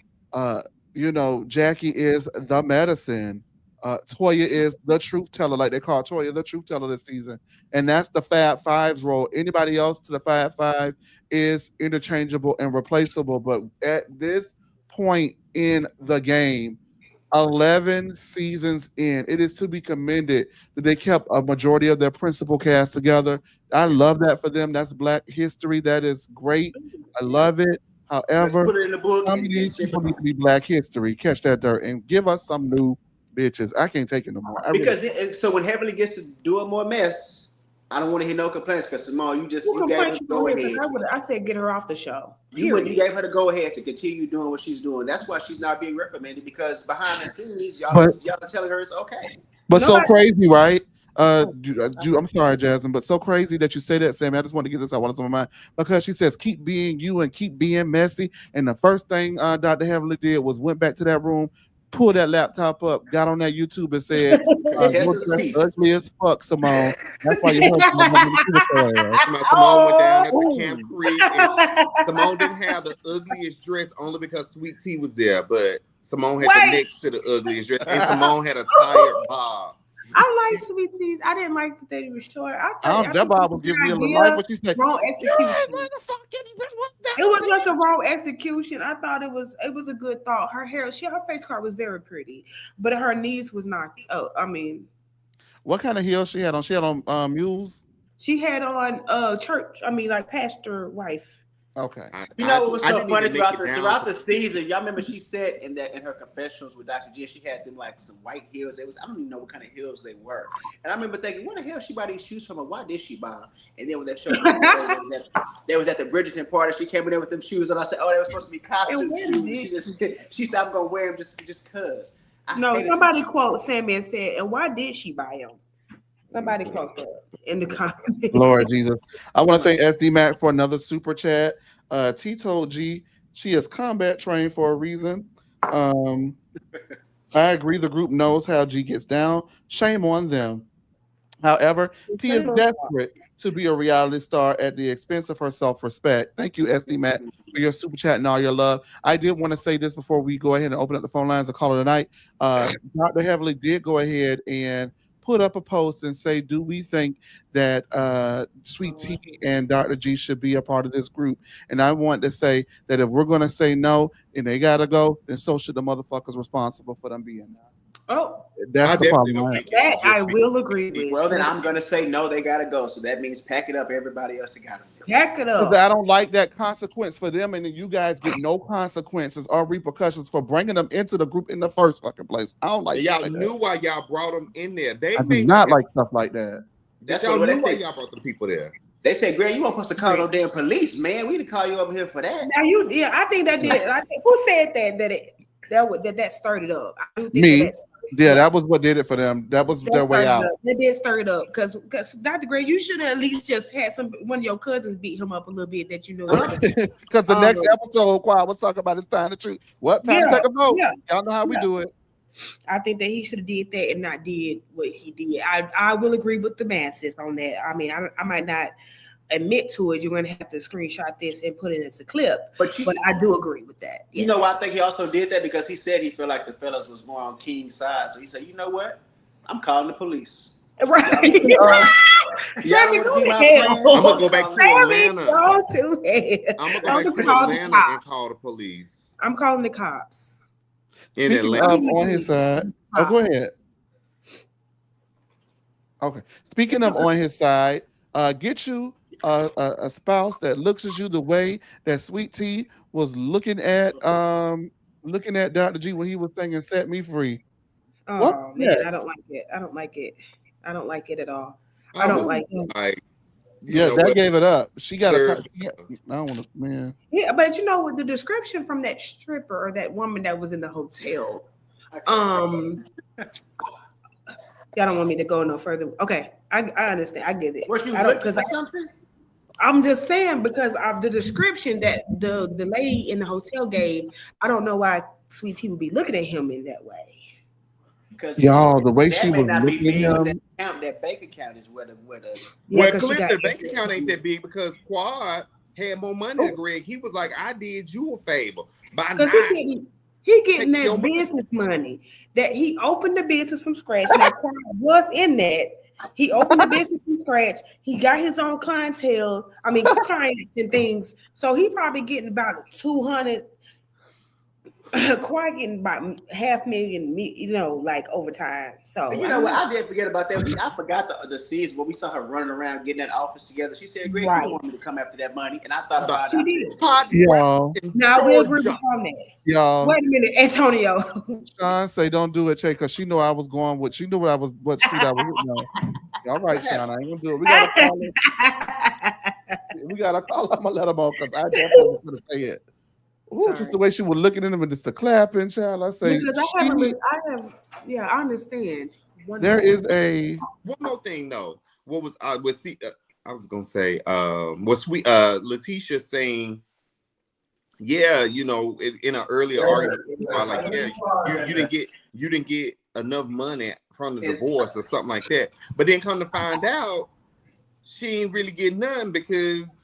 Jackie is the medicine. Toya is the truth teller, like they call Toya the truth teller this season, and that's the Fab Five's role. Anybody else to the Fab Five is interchangeable and replaceable. But at this point in the game, 11 seasons in, it is to be commended that they kept a majority of their principal cast together. I love that for them. That's Black history. That is great. I love it. Let's However, put it in the book. some of And these ship people it need on. to be Black history. Catch that dirt and give us some new bitches. I can't take it no more. Because so when Heavenly gets to do a more mess, I don't want to hear no complaints. Because Simone, you gave her the go ahead. I said get her off the show. You gave her the go ahead to continue doing what she's doing. That's why she's not being reprimanded, because behind the scenes, y'all are telling her it's okay. But so crazy, right? I'm sorry, Jasmine, but so crazy that you say that, Sammy. I just want to get this out while it's on my mind, because she says keep being you and keep being messy. And the first thing Dr. Heavenly did was went back to that room, pulled that laptop up, got on that YouTube and said, "You're dressed ugly as fuck, Simone. That's why you're Simone went down there to Camp Creek, and Simone didn't have the ugliest dress only because Sweet Tea was there, but Simone had the next to the ugliest dress, and Simone had a tired bob. I like Sweet Tea. I didn't like that they were short. That Bob was giving me a little life. What you said? Wrong execution. It was just a wrong execution. I thought it was a good thought. Her hair, her face card was very pretty, but her knees was not. Oh, I mean, what kind of heels she had on? She had on mules. She had on church. I mean, like pastor wife. Okay. You know what was so funny throughout the season? Y'all remember she said in her confessionals with Dr. G, she had them like some white heels. I don't even know what kind of heels they were. And I remember thinking, where the hell she buy these shoes from, and why did she buy them? And then when that show they was at the Bridgerton party, she came in there with them shoes, and I said, oh, they were supposed to be costume shoes. She said, I'm gonna wear them just cause. No, somebody quote Sammy and said, and why did she buy them? Somebody quote that in the comments. Lord Jesus. I want to thank SD Mac for another super chat. T told G she is combat trained for a reason. I agree. The group knows how G gets down. Shame on them. However, T is desperate to be a reality star at the expense of her self-respect. Thank you, SD Mac, for your super chat and all your love. I did want to say this before we go ahead and open up the phone lines and call it a night. Dr. Heavenly did go ahead and put up a post and say, do we think that Sweet Tea and Dr. G should be a part of this group? And I want to say that if we're going to say no and they got to go, then so should the motherfuckers responsible for them being there. Oh, that's the problem. That I will agree with. Well, then I'm going to say no, they got to go. So that means pack it up. Everybody else got to go. Pack it up. I don't like that consequence for them, and then you guys get no consequences or repercussions for bringing them into the group in the first fucking place. I don't like. Y'all knew why y'all brought them in there. I do not like stuff like that. That's y'all knew why y'all brought the people there. They said, "Greg, you weren't supposed to call no damn police, man. We didn't call you over here for that." Now I think that did. Who said that stirred it up? Me. Yeah, that was what did it for them. That was their way out. They did stir it up because Dr. Gray, you should have at least just had one of your cousins beat him up a little bit that you know. Because the next episode, Quad was talking about it's time to treat. What time to take a vote? Yeah. Y'all know how we do it. I think that he should have did that and not did what he did. I will agree with the masses on that. I mean, I might not admit to it. You're going to have to screenshot this and put it as a clip. But I do agree with that. Yes. You know, I think he also did that because he said he felt like the fellas was more on King's side. So he said, you know what? I'm calling the police. Right. I'm gonna go back to Atlanta. I'm gonna go back to Atlanta and call the police. I'm calling the cops. In Atlanta. On his side. Oh, go ahead. Okay. Speaking of on his side, get you a spouse that looks at you the way that Sweet Tea was looking at Dr. G when he was singing "Set Me Free." Oh man, I don't like it. I don't like it. I don't like it at all. I don't like it. Yeah, that gave it up. She got I don't want to, man. Yeah, but you know, with the description from that stripper or that woman that was in the hotel, y'all don't want me to go no further. Okay, I understand. I get it. I'm just saying because of the description that the lady in the hotel gave, I don't know why Sweet Tea would be looking at him in that way. Because y'all, the way she was looking at him. That bank account is where the well, clearly the bank account ain't that big because Quad had more money than Greg. He was like, I did you a favor by 9. He getting that business money. That he opened the business from scratch. Now Quad was in that. He opened the business from scratch. He got his own clientele. I mean, clients and things. So he probably getting about 200. Quite getting about $500,000, like overtime. So you know what? I did forget about that. I forgot the season where we saw her running around getting that office together. She said, "Greg, you don't want me to come after that money," and I thought about it. She did. Y'all. Now we agree with on that. Y'all. Wait a minute, Antonio. Sean say, "Don't do it, Che," because she knew I was going with. She knew what street I was with. No. All right, Sean, I ain't gonna do it. We gotta call him. We gotta call him. I'm gonna let him on because I definitely was gonna say it. Ooh, just the way she was looking at him and just the clapping, child. I say, because I understand. There is one more thing though. What was I was gonna say? Was Letitia saying? Yeah, in an earlier argument, like, yeah, you didn't get enough money from the divorce or something like that. But then come to find out, she ain't really get none because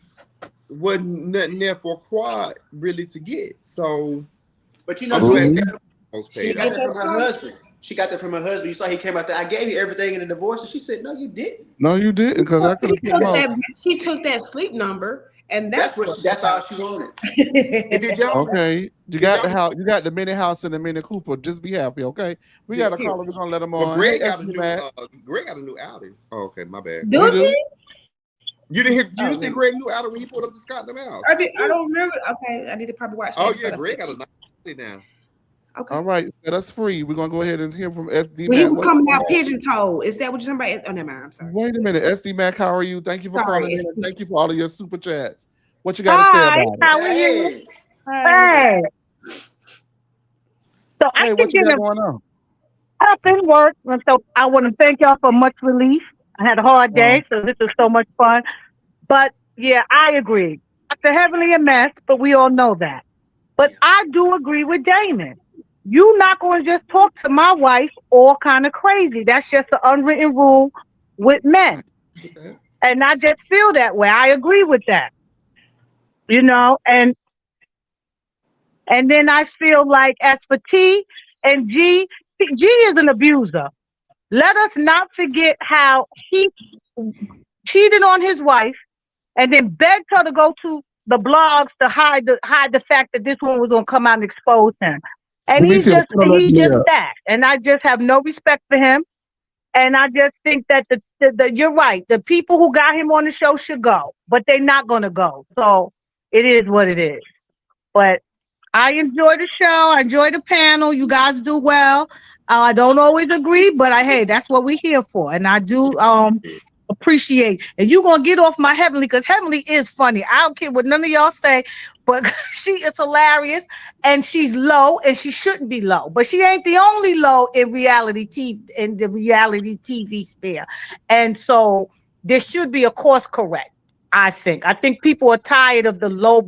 wasn't nothing there for Quad really to get. So, but she got that from her husband. She got that from her husband. You saw he came out there. I gave you everything in the divorce, and she said, "No, you didn't." No, you didn't, because I could have. She took that sleep number, and that's all she wanted. Okay, you got the house. You got the mini house and the mini Cooper. Just be happy, okay? We got to call him. We're gonna let him on. Greg got a new Audi. Oh, okay, my bad. Do you? You didn't see Greg new Audi when he pulled up to Scott in the house. I don't remember. Okay, I need to probably watch that. Oh yeah, Greg got a nice Audi now. Okay. All right, set us free. We're gonna go ahead and hear from SD. Well, he was coming out pigeon-toed. Is that what you're talking about? Oh, never mind. I'm sorry. Wait a minute, SD Mac. How are you? Thank you for calling in. And thank you for all of your super chats. What you got to say about it? How are you? Hey. So I what you got going on? Up in work, and so I want to thank y'all for much relief. I had a hard day, so this is so much fun. But yeah, I agree. Dr. Heavenly a mess, but we all know that. But I do agree with Damon. You're not going to just talk to my wife all kind of crazy. That's just an unwritten rule with men. And I just feel that way. I agree with that. And then I feel like as for T and G is an abuser. Let us not forget how he cheated on his wife and then begged her to go to the blogs to hide the fact that this one was going to come out and expose him. And he's just that. And I just have no respect for him. And I just think that you're right. The people who got him on the show should go, but they're not going to go. So it is what it is. But I enjoy the show. I enjoy the panel. You guys do well. I don't always agree, but hey, that's what we're here for. And I do appreciate. And you're going to get off my Heavenly, because Heavenly is funny. I don't care what none of y'all say, but she is hilarious, and she's low, and she shouldn't be low. But she ain't the only low in reality TV sphere. And so there should be a course correct. I think people are tired of the low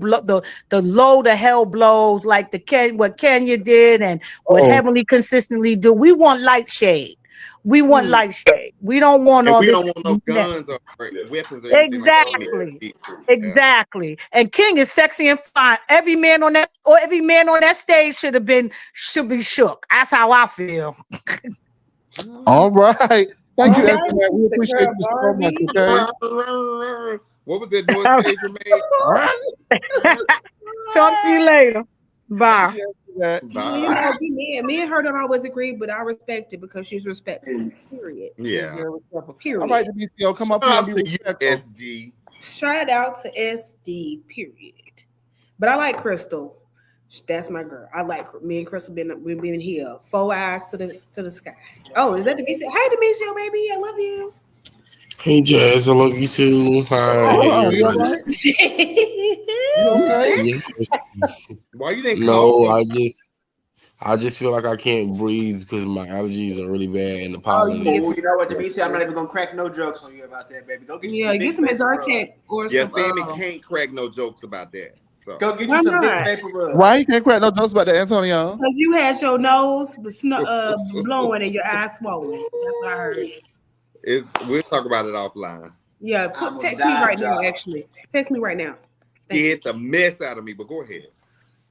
the hell blows like what Kenya did and what Heavenly consistently do. We want light shade. We want light shade. We don't want all this. We don't want no guns or weapons or anything. Exactly. And King is sexy and fine. Every man on that stage should be shook. That's how I feel. All right. Thank you, Esther. We appreciate you so much. Okay. What was that noise you made? Talk to you later. Bye. Bye. Me and her don't always agree, but I respect it because she's respectful. Period. Yeah. Period. All right, BCO, come up here and be respectful. SD. Shout out to SD. Period. But I like Crystal. That's my girl. I like me and Crystal. We've been here. 4 eyes to the sky. Oh, is that Demetrio? Hey, Demetrio, baby. I love you. Hey Jazz, I love you too. Hi. You all right? You okay? Why you think? No, I just feel like I can't breathe because my allergies are really bad and the pollen. You know what, Demetrio? I'm not even gonna crack no jokes on you about that, baby. Go get get some Zyrtec or some. Sammy can't crack no jokes about that. So go get you some big paper rub. Why you can't crack no jokes about that, Antonio? Because you had your nose blowing and your eyes swollen. That's what I heard. We'll talk about it offline. Yeah, text me right now. Actually, text me right now. Get the mess out of me, but go ahead.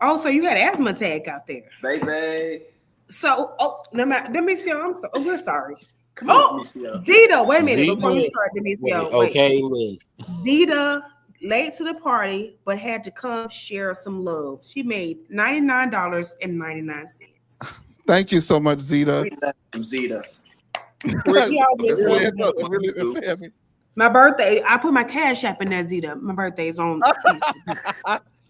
Oh, so you had asthma attack out there, baby. So, let me see. We're sorry. Come on, Demisio. Dita, wait a minute Zeta, before we start, Demisio. Wait. okay, look. Dita late to the party, but had to come share some love. She made $99.99. Thank you so much, Zeta. Zeta. My birthday, I put my cash app in that, Zeta. My birthday's on.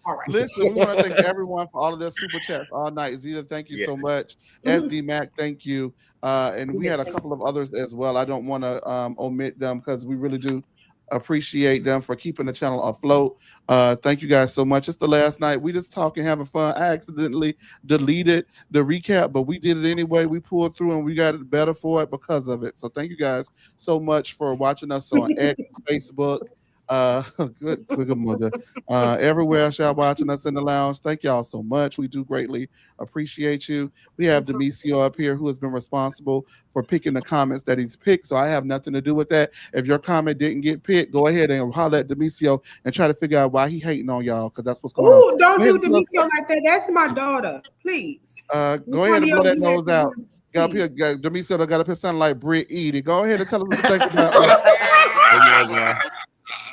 All right. Listen, we want to thank everyone for all of their super chats all night. Zeta, thank you so much. SD Mac, thank you. And we had a couple of others as well. I don't want to omit them because we really do appreciate them for keeping the channel afloat. Thank you guys so much. It's the last night. We just talking, having fun. I accidentally deleted the recap, but we did it anyway. We pulled through and we got it better for it because of it. So thank you guys so much for watching us on X, Facebook. Good mother. Everywhere else y'all watching us in the lounge. Thank y'all so much. We do greatly appreciate you. We have Demisio up here who has been responsible for picking the comments that he's picked. So I have nothing to do with that. If your comment didn't get picked, go ahead and holler at Demisio and try to figure out why he hating on y'all, because that's what's going on. Oh, don't do Demisio like that. That's my daughter. Please. Go ahead and blow that nose out. Got up here, Demisio got up here sounding like Britt Edie. Go ahead and tell us what you think about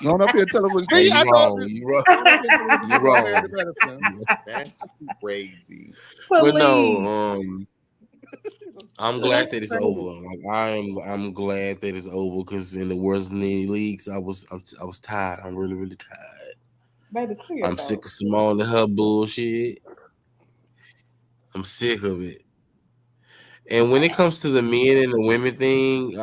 Going up here and tell us what you think. You wrong. That's crazy. But no, I'm glad that it's over. Like I'm glad that it's over because in the worst leagues, I was tired. I'm really, really tired. Baby, clear. I'm sick of Simone and her bullshit. I'm sick of it. And when it comes to the men and the women thing,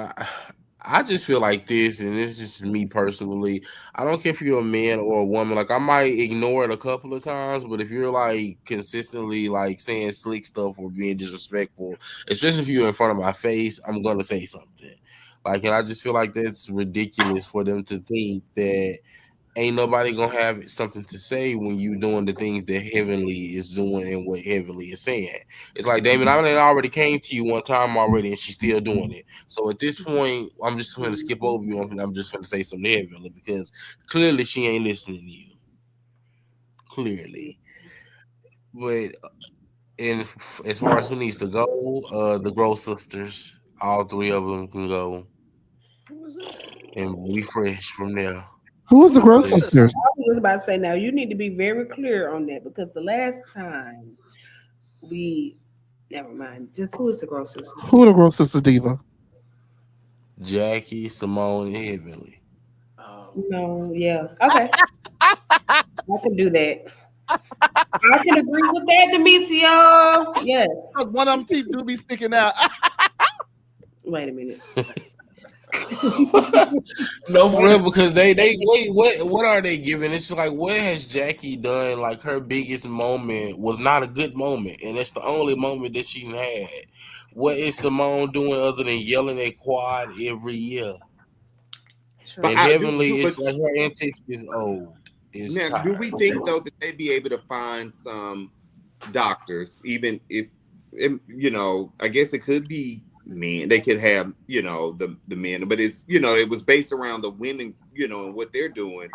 I just feel like this, and this is just me personally. I don't care if you're a man or a woman. Like, I might ignore it a couple of times, but if you're like consistently like saying slick stuff or being disrespectful, especially if you're in front of my face, I'm gonna say something. Like, and I just feel like that's ridiculous for them to think that ain't nobody gonna have something to say when you doing the things that Heavenly is doing and what Heavenly is saying. It's like, Damon, I already came to you one time already, and she's still doing it. So at this point, I'm just going to skip over you. I'm just going to say something to Heavenly because clearly she ain't listening to you. Clearly. But as far as who needs to go, the Grow Sisters, all three of them can go, and we fresh from there. Who was the Grow Sisters? I was about to say, now you need to be very clear on that because the last time never mind. Just who is the Grow Sisters? Who are the Grow Sisters, Diva? Jackie, Simone, and Heavenly. No, yeah. Okay. I can do that. I can agree with that, Demisio. Yes. One of them teeth do be sticking out. Wait a minute. No, for real, because they wait, what are they giving? It's just like, what has Jackie done? Like, her biggest moment was not a good moment, and it's the only moment that she had. What is Simone doing other than yelling at Quad every year? And Heavenly, it's like her antics is old. Now, do we think though that they'd be able to find some doctors, even if I guess it could be men, they could have the men, but it's it was based around the women, and what they're doing.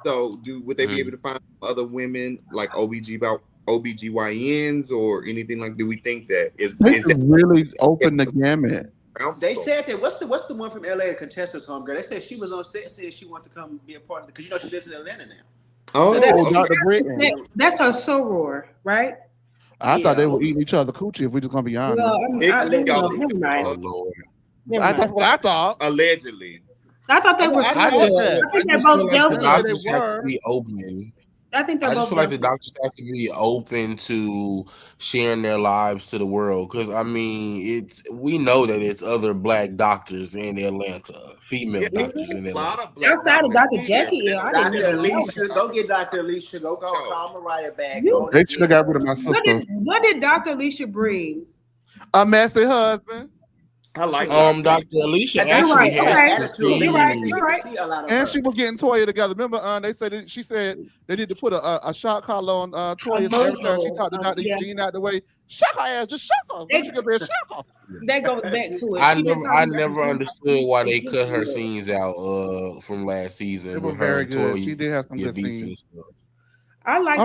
So would they be able to find other women like OBGYNs or anything like? Do we think that is that really open the gamut? They said that what's the one from LA, Contessa's homegirl? They said she was on set, said she wanted to come be a part of it because she lives in Atlanta now. Oh, Dr. Britton. That's her soror, right? I thought they were eating each other coochie, if we're just gonna be honest. Well, that's what I thought. Allegedly. I thought they were. I think they're both guilty. The doctors have to be open. I think they're I both. just feel like the doctors have to be open to sharing their lives to the world, because I mean, we know that it's other black doctors in Atlanta, female doctors in Atlanta. Outside of Dr. Jackie, Dr. Alicia, go get Dr. Alicia. Go call Mariah back. They should have got rid of my sister. What did Dr. Alicia bring? A messy husband. I like Dr. Alicia actually has You're right. And she was getting Toya together. Remember, she said they need to put a shot collar on Toya every time she talked to Dr. Eugene out the way. Shock her ass, just shock her. That goes back to it. I never understood why they cut her scenes out from last season. It was very good. She did have some good scenes. All right.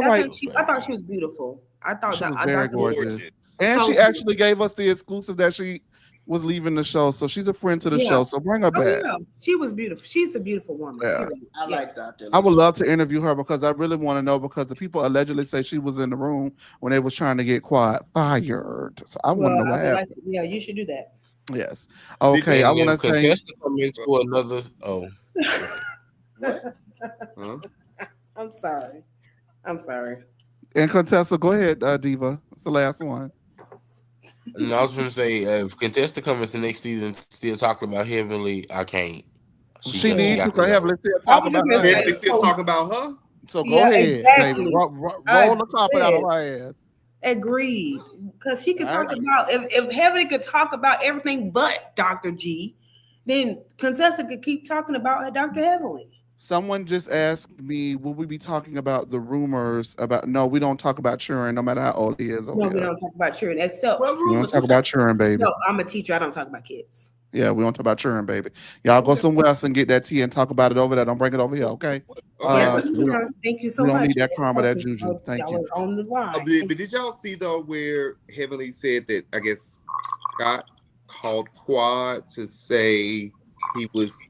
I thought she was beautiful. I thought She that was very Dr. gorgeous. Gorgeous. And So she actually gave us the exclusive that she was leaving the show. So she's a friend to the Yeah. show. So bring her Oh back. yeah, she was beautiful. She's a beautiful woman. Yeah. Period. I Yeah. like Dr. I would Alicia. love to interview her because I really want to know because the people allegedly say she was in the room when they was trying to get Quad fired. So I want to know I what would like happened. to, yeah, you should do that. Yes. Okay. I And want then to thank contestant come into another. Oh, What? Huh? I'm sorry. and Contessa. Go ahead, Diva. It's the last one. and I was going to say, if contestant comes into next season still talking about Heavenly, I can't. She got needs to go. heavily still I talk was about just her. gonna They say, still talking about her? So go Yeah, ahead, exactly. baby. Roll the carpet out of her ass. Agreed. Because she could I talk agree. about if Heavenly could talk about everything but Dr. G, then Contessa could keep talking about her Dr. Heavenly. Someone just asked me, will we be talking about the rumors about? No, we don't talk about children, no matter how old he is over No, we here. don't talk about children. Except What We don't rumors? talk about children, baby. no, I'm a teacher. I don't talk about kids. Yeah, we don't talk about children, baby. Y'all go somewhere else and get that tea and talk about it over there. Don't bring it over here, okay? Yes, We don't, thank you so we don't much. need that karma, that juju. Thank Y'all you. are on the line. But did y'all see though where Heavenly said that I guess Scott called Quad to say he was,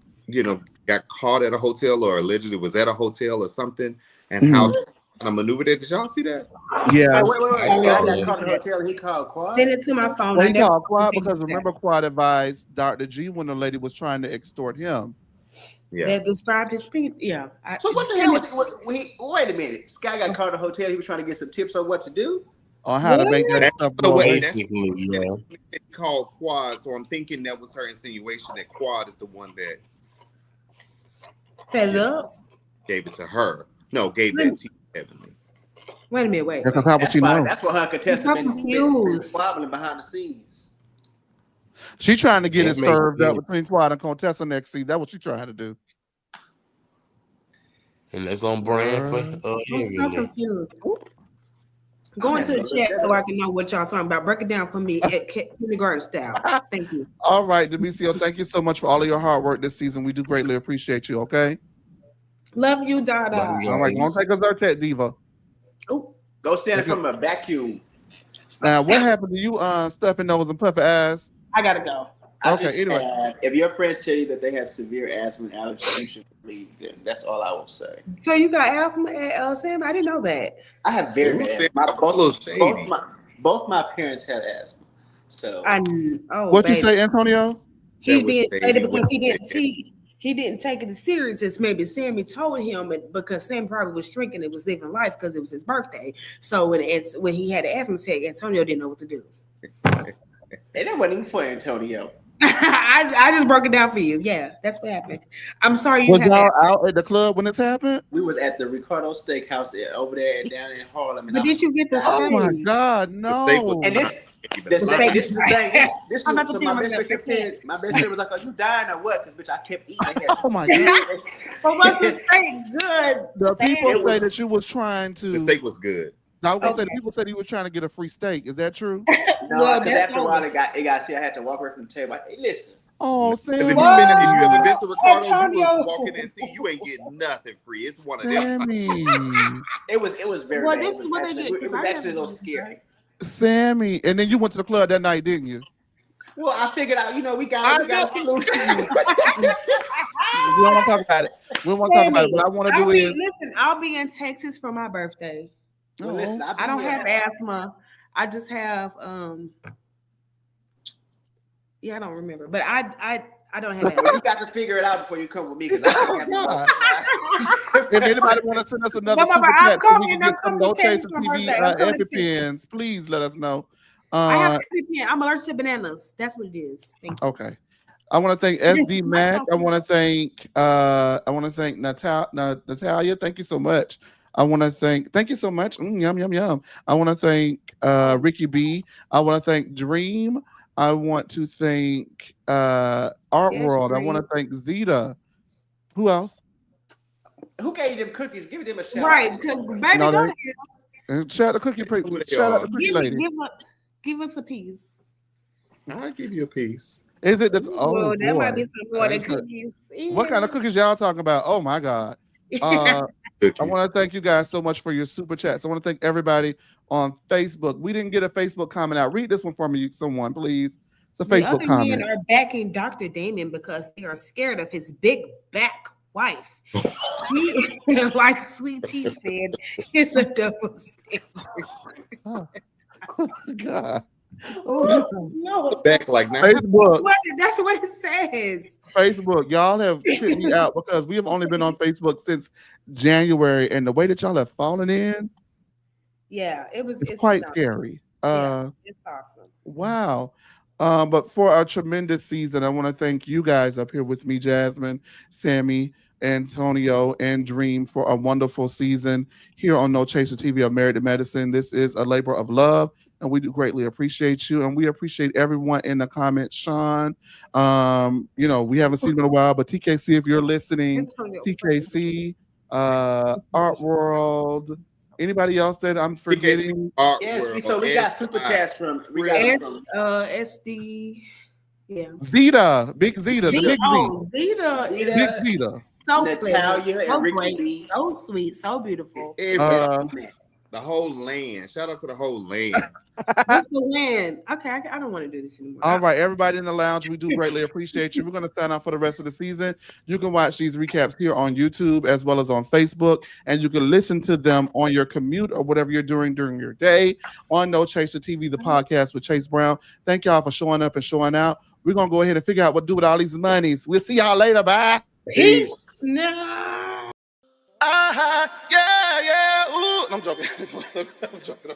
got caught at a hotel or allegedly was at a hotel or something, and how kind of maneuvered it. Did y'all see that? Yeah. Wait. I Scott saw got that. caught in the hotel and he called Quad? Send it to my phone. Well, I he never called saw Quad anything because like remember Quad advised Dr. G when the lady was trying to extort him. Yeah. that described his penis. Yeah. So what the hell was wait a minute. Scott got caught in a hotel. He was trying to get some tips on what to do. On how to make that That's stuff the go way. away. Basically, yeah. It's called Quad, so I'm thinking that was her insinuation that Quad is the one that Set it up. gave it to her. No, gave that to Heavenly. Wait a minute. Wait. That's how That's she why knows. that's why her contestant I'm been confused. squabbling behind the scenes. She trying to get That it makes served up sense. between Quad and Contessa next season. That's what she trying to do. And that's on brand for I'm so Heavenly. confused. Go into the chat so I can know what y'all talking about. Break it down for me at kindergarten style. Thank you. All right, Demisio, thank you so much for all of your hard work this season. We do greatly appreciate you, okay? Love you, Dada. Love you All right, go on, guys. take us our tech, Diva. Oh, Go stand in front of a vacuum. Now, what happened to you, stuffing nose and puffy ass? I gotta go. Okay, anyway. If your friends tell you that they have severe asthma and allergies, you should leave them. That's all I will say. So you got asthma at Sam? I didn't know that. I have very bad asthma. Both my parents had asthma. So What you say, Antonio? He's That was being shady. shady because he didn't take it as serious as maybe Sammy told him, because Sam probably was drinking and was living life because it was his birthday. So when he had an asthma attack, Antonio didn't know what to do. and that wasn't even for Antonio. I just broke it down for you. Yeah, that's what happened. I'm sorry you Was had y'all that. out at the club when this happened? We was at the Ricardo Steakhouse over there down in Harlem. But did you get the Oh my steak? God, no. And this is the thing. This I'm was about to so tell my best myself, friend kept saying. My best friend was like, "Are you dying or what?" Because bitch, I kept eating. Oh my God. But was the steak good? The Sam? people say that you was trying The to. steak was good. I was gonna say Okay. the people said you were trying to get a free steak. Is that true? No, Well, because that's after a while over. it got. See, I had to walk away from the table. Hey, listen. Oh, Because if Sammy. you ever been to Ricardo's, you Antonio. was walking and see you ain't getting nothing free. It's one of them. Sammy. It was very Well, bad. this is what they did, It was because I actually a never little did, scary. right? Sammy. And then you went to the club that night, didn't you? Well, I figured out. We got a solution. We don't want to talk about it. We don't want to talk about it. What I want to do is. I'll be in Texas for my birthday. Well, listen, I don't have asthma. I just have I don't remember, but I don't have asthma. You got to figure it out before you come with me, because I don't have If anybody want to send us another Remember, super I'm chat so we coming, can get I'm some coming No to Texas Chaser for my TV birthday. I'm coming to EpiPens, please let us know. I have EpiPen. I'm allergic to bananas. That's what it is. Thank you. Okay. I want to thank SD Mac. I want to thank Natalia. Thank you so much. Thank you so much. Yum, yum, yum. I want to thank Ricky B. I want to thank Dream. I want to thank Art World. I want to thank Zeta. Who else? Who gave you them cookies? Give them a shout. Right, because baby, No, go they- ahead. Shout out the cookie. Shout out the cookie lady. Give us a piece. I'll give you a piece. Is it the? Oh Well, boy. that might be some more than That's good. cookies. What kind of cookies y'all talking about? Oh my God. I want to thank you guys so much for your super chats. I want to thank everybody on Facebook. We didn't get a Facebook comment out. Read this one for me, someone, please. It's a The Facebook other comment. men are backing Dr. Damon because they are scared of his big back wife. He, like Sweet Tea said, it's a double standard. Oh, God. Oh, no. Back like now. Facebook. That's what it says. Facebook, y'all have tripped me out because we have only been on Facebook since January, and the way that y'all have fallen in, Yeah, it's quite awesome. scary. Yeah, it's awesome. Wow. But for our tremendous season, I want to thank you guys up here with me, Jasmine, Sammy, Antonio, and Dream, for a wonderful season here on No Chaser TV of Married to Medicine. This is a labor of love, and we do greatly appreciate you, and we appreciate everyone in the comments. Sean, we haven't seen him in a while, but TKC, if you're listening, TKC, Art World, anybody else that I'm forgetting? Yes, so we got super chats from SD. Yeah. Zeta, Big Zeta, the Big Zeta. Big Zeta. So Natalia pretty, and Ricky B. So sweet, so beautiful. The whole land. Shout out to the whole land. What's the land? Okay, I don't want to do this anymore. All right, everybody in the lounge, we do greatly appreciate you. We're going to sign off for the rest of the season. You can watch these recaps here on YouTube as well as on Facebook, and you can listen to them on your commute or whatever you're doing during your day on No Chaser TV, the podcast with Chase Brown. Thank y'all for showing up and showing out. We're going to go ahead and figure out what to do with all these monies. We'll see y'all later. Bye. Peace. No. Yeah. Ooh. I'm joking. I'm joking.